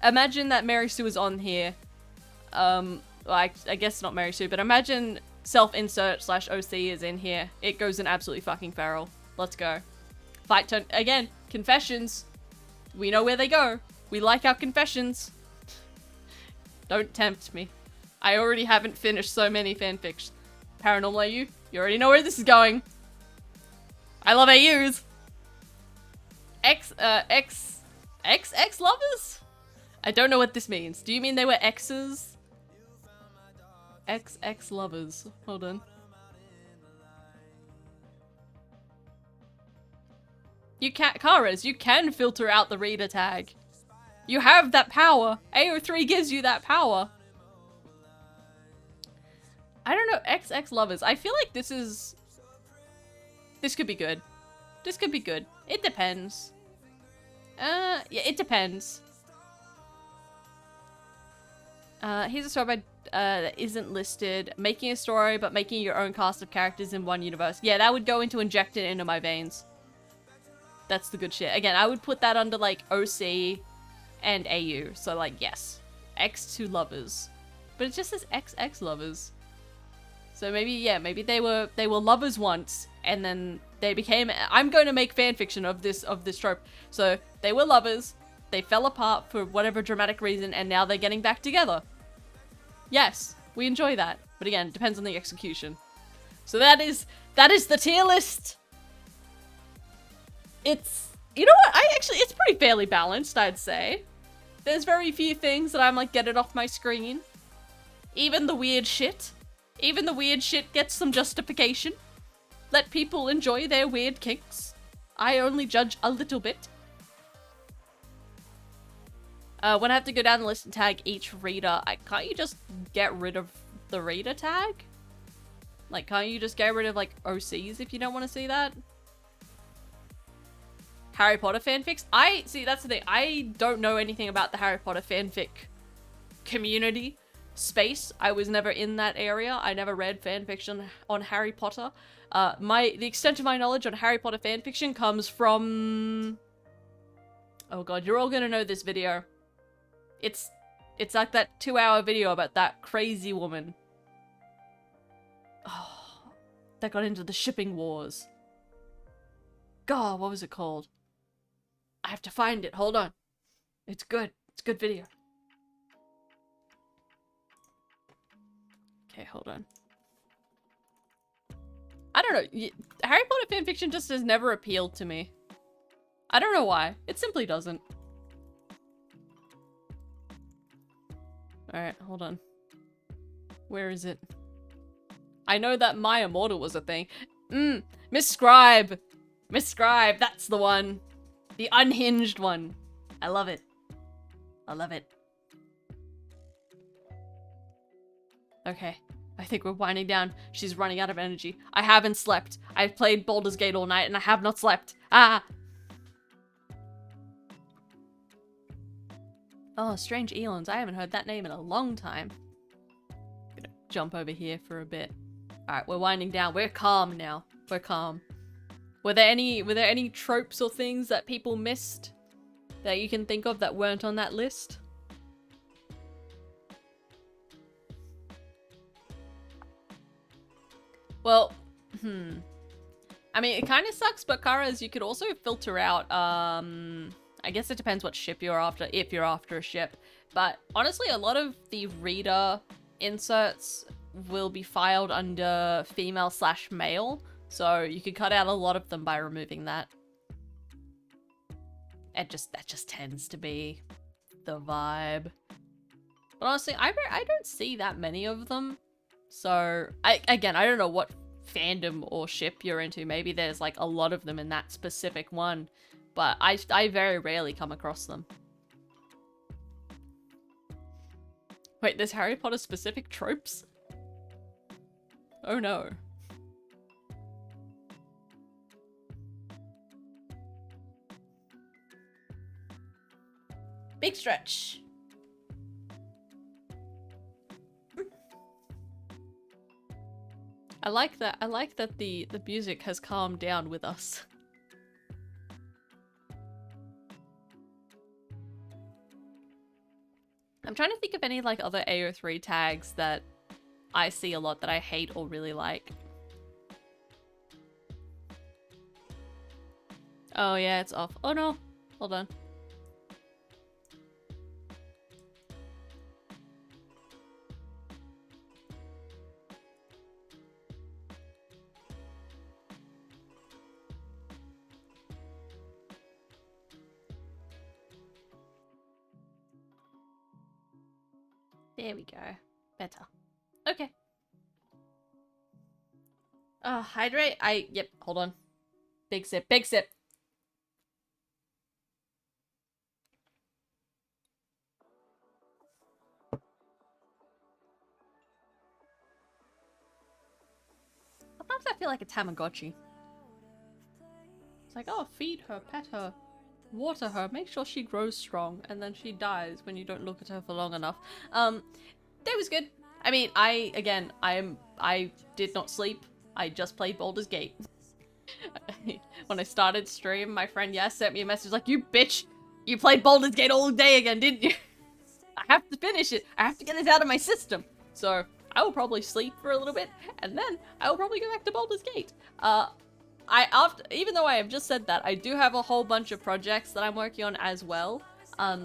imagine that Mary Sue is on here. I guess not Mary Sue, but imagine self-insert / OC is in here. It goes in absolutely fucking feral. Let's go. Fight turn again. Confessions. We know where they go. We like our confessions. Don't tempt me. I already haven't finished so many fanfics. Paranormal AU, you already know where this is going. I love AUs. XX lovers? I don't know what this means. Do you mean they were X's? XX lovers. Hold on. You can't, Karas, you can filter out the reader tag. You have that power. AO3 gives you that power. I don't know, XX lovers. I feel like this could be good. This could be good. It depends. Yeah, it depends. Here's a story that isn't listed. Making a story, but making your own cast of characters in one universe. Yeah, that would go into inject it into my veins. That's the good shit. Again, I would put that under, like, OC and AU. So, like, yes. X2 lovers. But it just says XX lovers. So maybe, yeah, maybe they were lovers once, and then they became... I'm going to make fanfiction of this trope. So, they were lovers, they fell apart for whatever dramatic reason, and now they're getting back together. Yes, we enjoy that. But again, it depends on the execution. So that is the tier list. It's... You know what? It's pretty fairly balanced, I'd say. There's very few things that I'm like, get it off my screen. Even the weird shit. Even the weird shit gets some justification. Let people enjoy their weird kinks. I only judge a little bit. When I have to go down the list and tag each reader, can't you just get rid of the reader tag? Like, can't you just get rid of, like, OCs if you don't want to see that? Harry Potter fanfics? See, that's the thing. I don't know anything about the Harry Potter fanfic community space. I was never in that area. I never read fanfiction on Harry Potter. The extent of my knowledge on Harry Potter fanfiction comes from... Oh god, you're all gonna know this video. It's like that 2-hour video about that crazy woman. Oh, that got into the shipping wars. God, what was it called? I have to find it. Hold on. It's good. It's a good video. Okay, hold on. I don't know. Harry Potter fanfiction just has never appealed to me. I don't know why. It simply doesn't. Alright, hold on. Where is it? I know that My Immortal was a thing. Miss Scribe! Miss Scribe, that's the one. The unhinged one. I love it. I love it. Okay. I think we're winding down. She's running out of energy. I haven't slept. I've played Baldur's Gate all night and I have not slept. Ah! Oh, Strange Eons. I haven't heard that name in a long time. I'm gonna jump over here for a bit. Alright, we're winding down. We're calm now. We're calm. Were there any tropes or things that people missed that you can think of that weren't on that list? Well, I mean, it kind of sucks, but Karas, you could also filter out, I guess it depends what ship you're after, if you're after a ship. But honestly, a lot of the reader inserts will be filed under female/male. So you could cut out a lot of them by removing that. That just tends to be the vibe. But honestly, I don't see that many of them. So, again, I don't know what fandom or ship you're into. Maybe there's like a lot of them in that specific one. But I very rarely come across them. Wait, there's Harry Potter specific tropes? Oh no. Big stretch. I like that the music has calmed down with us. I'm trying to think of any like other AO3 tags that I see a lot that I hate or really like. Oh yeah, it's off. Oh no. Hold on. There we go. Better. Okay. Hydrate. Yep, hold on. Big sip, big sip. Sometimes I feel like a Tamagotchi. It's like, oh, feed her, pet her. Water her, make sure she grows strong, and then she dies when you don't look at her for long enough. Day was good. I mean, I did not sleep. I just played Baldur's Gate. When I started stream, my friend sent me a message like, "You bitch! You played Baldur's Gate all day again, didn't you?" I have to finish it. I have to get this out of my system. So I will probably sleep for a little bit, and then I will probably go back to Baldur's Gate. Even though I have just said that, I do have a whole bunch of projects that I'm working on as well. I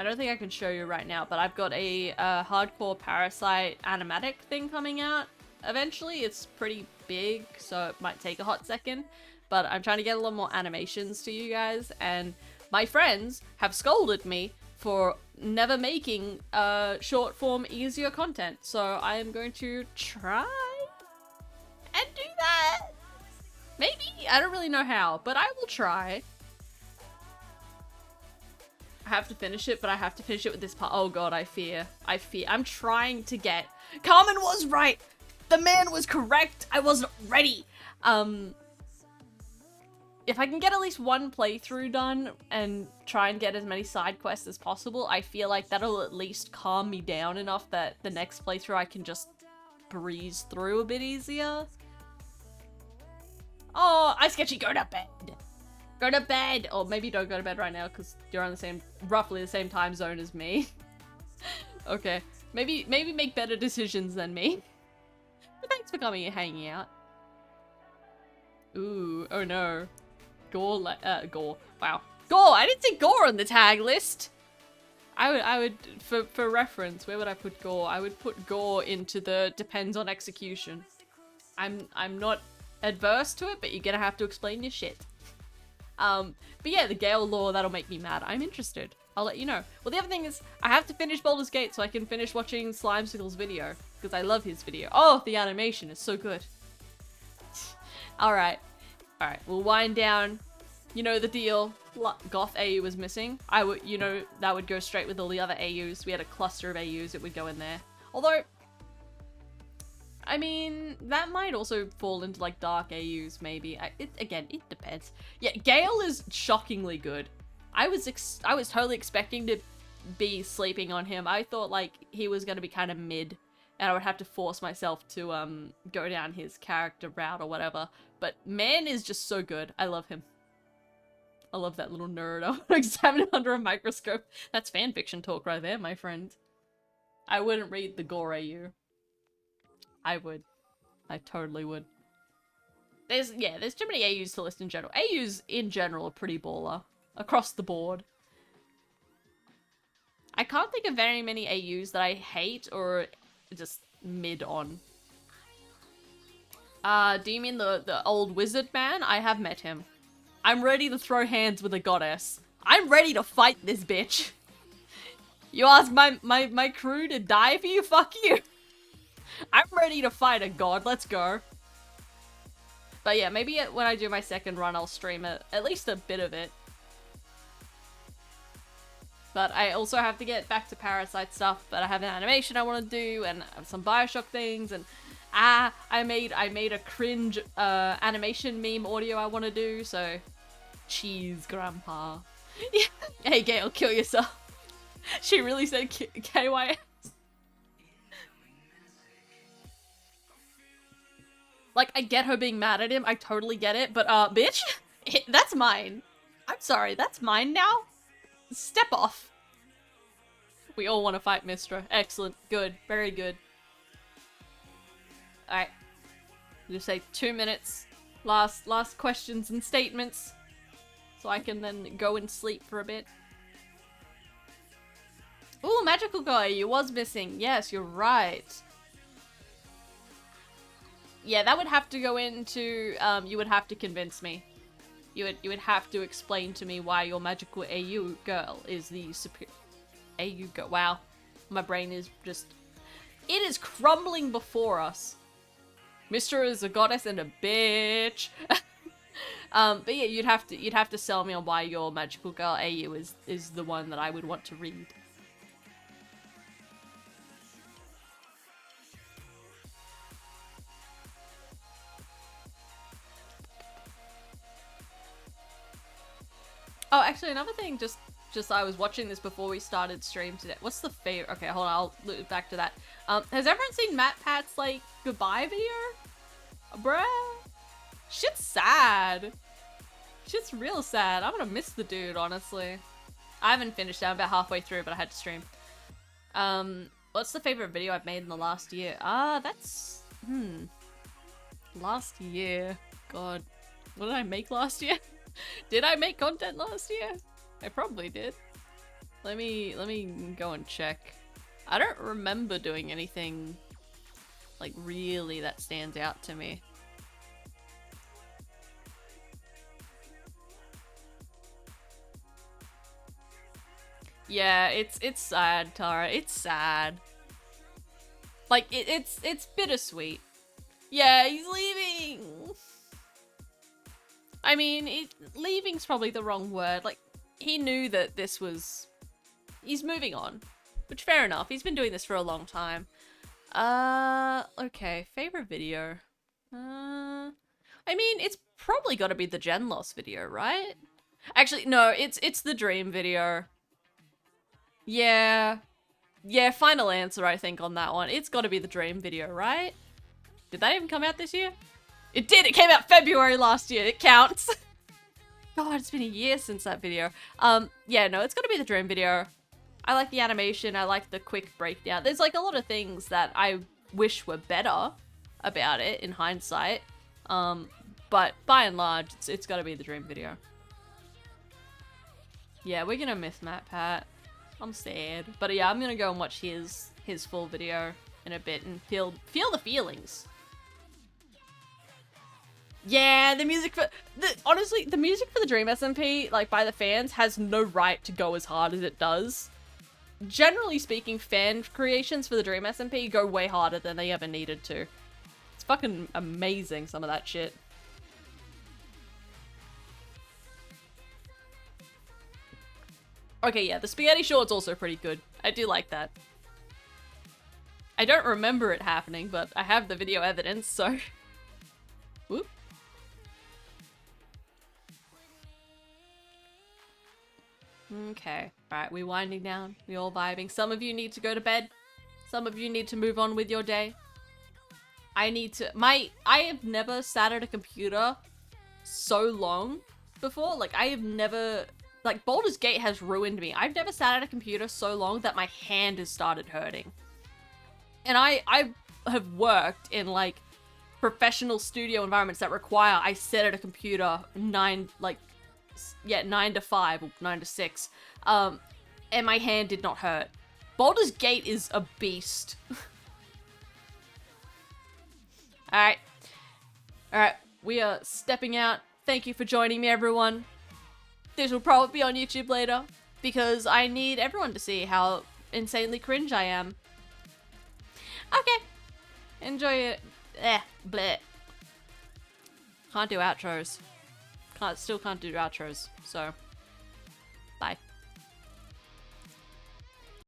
don't think I can show you right now, but I've got a hardcore Parasite animatic thing coming out eventually. It's pretty big, so it might take a hot second, but I'm trying to get a lot more animations to you guys, and my friends have scolded me for never making short form easier content, so I am going to try and do that. Maybe, I don't really know how, but I will try. I have to finish it, but I have to finish it with this part. Oh god, I fear. I'm trying to get... Carmen was right! The man was correct! I wasn't ready! If I can get at least one playthrough done and try and get as many side quests as possible, I feel like that'll at least calm me down enough that the next playthrough I can just breeze through a bit easier. Oh, I sketchy, go to bed! Go to bed! Or maybe don't go to bed right now because you're on roughly the same time zone as me. Okay, maybe make better decisions than me. But thanks for coming and hanging out. Ooh, oh no. Gore, wow. Gore, I didn't see gore on the tag list! I would, for reference, where would I put gore? I would put gore into the depends on execution. I'm not adverse to it, but you're gonna have to explain your shit. But yeah, the Gale lore, that'll make me mad. I'm interested. I'll let you know. Well, the other thing is, I have to finish Baldur's Gate so I can finish watching Slimesicle's video, because I love his video. Oh, the animation is so good. Alright, we'll wind down. You know the deal. Goth AU was missing. That would go straight with all the other AUs. We had a cluster of AUs, it would go in there. Although, I mean, that might also fall into like dark AUs maybe. Again, it depends. Yeah, Gale is shockingly good. I was totally expecting to be sleeping on him. I thought like he was gonna be kind of mid, and I would have to force myself to go down his character route or whatever. But man is just so good. I love him. I love that little nerd. I want to examine him under a microscope. That's fanfiction talk right there, my friend. I wouldn't read the Gore AU. I would. I totally would. There's too many AUs to list in general. AUs in general are pretty baller. Across the board. I can't think of very many AUs that I hate or just mid on. Do you mean the old wizard man? I have met him. I'm ready to throw hands with a goddess. I'm ready to fight this bitch. You ask my crew to die for you? Fuck you. I'm ready to fight a god. Let's go. But yeah, maybe when I do my second run, I'll stream it. At least a bit of it. But I also have to get back to Parasite stuff. But I have an animation I want to do and some Bioshock things. And I made a cringe animation meme audio I want to do. So, cheese, grandpa. Yeah. Hey, Gail, kill yourself. She really said KYS. Like, I get her being mad at him. I totally get it. But, bitch, that's mine. I'm sorry, that's mine now? Step off. We all want to fight Mistra. Excellent. Good. Very good. Alright. Just say 2 minutes. Last questions and statements. So I can then go and sleep for a bit. Ooh, magical guy, you was missing. Yes, you're right. Yeah, that would have to go into, you would have to convince me. You would have to explain to me why your magical AU girl is the superior... AU girl, wow. My brain is just... It is crumbling before us. Mister is a goddess and a bitch. But yeah, you'd have to sell me on why your magical girl AU is the one that I would want to read. Oh, actually, another thing, just I was watching this before we started stream today. What's the favorite? Okay, hold on, I'll loop back to that. Has everyone seen Matt Pat's, like, goodbye video? Bruh. Shit's sad. Shit's real sad. I'm gonna miss the dude, honestly. I haven't finished it. I'm about halfway through, but I had to stream. What's the favorite video I've made in the last year? That's... Last year. God. What did I make last year? Did I make content last year? I probably did. Let me go and check. I don't remember doing anything, like, really that stands out to me. Yeah, it's sad, Tara. It's sad. Like, it's bittersweet. Yeah, he's leaving! I mean, leaving's probably the wrong word. Like, he knew that this was... He's moving on. Which, fair enough. He's been doing this for a long time. Okay. Favorite video? I mean, it's probably gotta be the Gen Loss video, right? Actually, no, it's the Dream video. Yeah. Yeah, final answer, I think, on that one. It's gotta be the Dream video, right? Did that even come out this year? It did! It came out February last year. It counts. God, it's been a year since that video. Yeah, no, it's gotta be the Dream video. I like the animation. I like the quick breakdown. There's, like, a lot of things that I wish were better about it in hindsight. But by and large, it's gotta be the Dream video. Yeah, we're gonna miss Matt Pat. I'm sad. But yeah, I'm gonna go and watch his full video in a bit and feel the feelings. Yeah, the music for... honestly, the music for the Dream SMP, like, by the fans, has no right to go as hard as it does. Generally speaking, fan creations for the Dream SMP go way harder than they ever needed to. It's fucking amazing, some of that shit. Okay, yeah, the spaghetti short's also pretty good. I do like that. I don't remember it happening, but I have the video evidence, so... Whoop. Okay. Alright, we winding down. We all vibing. Some of you need to go to bed. Some of you need to move on with your day. I need to... I have never sat at a computer so long before. Like, I have never... Like, Baldur's Gate has ruined me. I've never sat at a computer so long that my hand has started hurting. And I have worked in, like, professional studio environments that require I sit at a computer 9 to 5 or 9 to 6. And my hand did not hurt. Baldur's Gate is a beast. Alright. Alright, we are stepping out. Thank you for joining me, everyone. This will probably be on YouTube later, because I need everyone to see how insanely cringe I am. Okay. Enjoy it. Bleh. Can't do outros. Still can't do outros, so... Bye.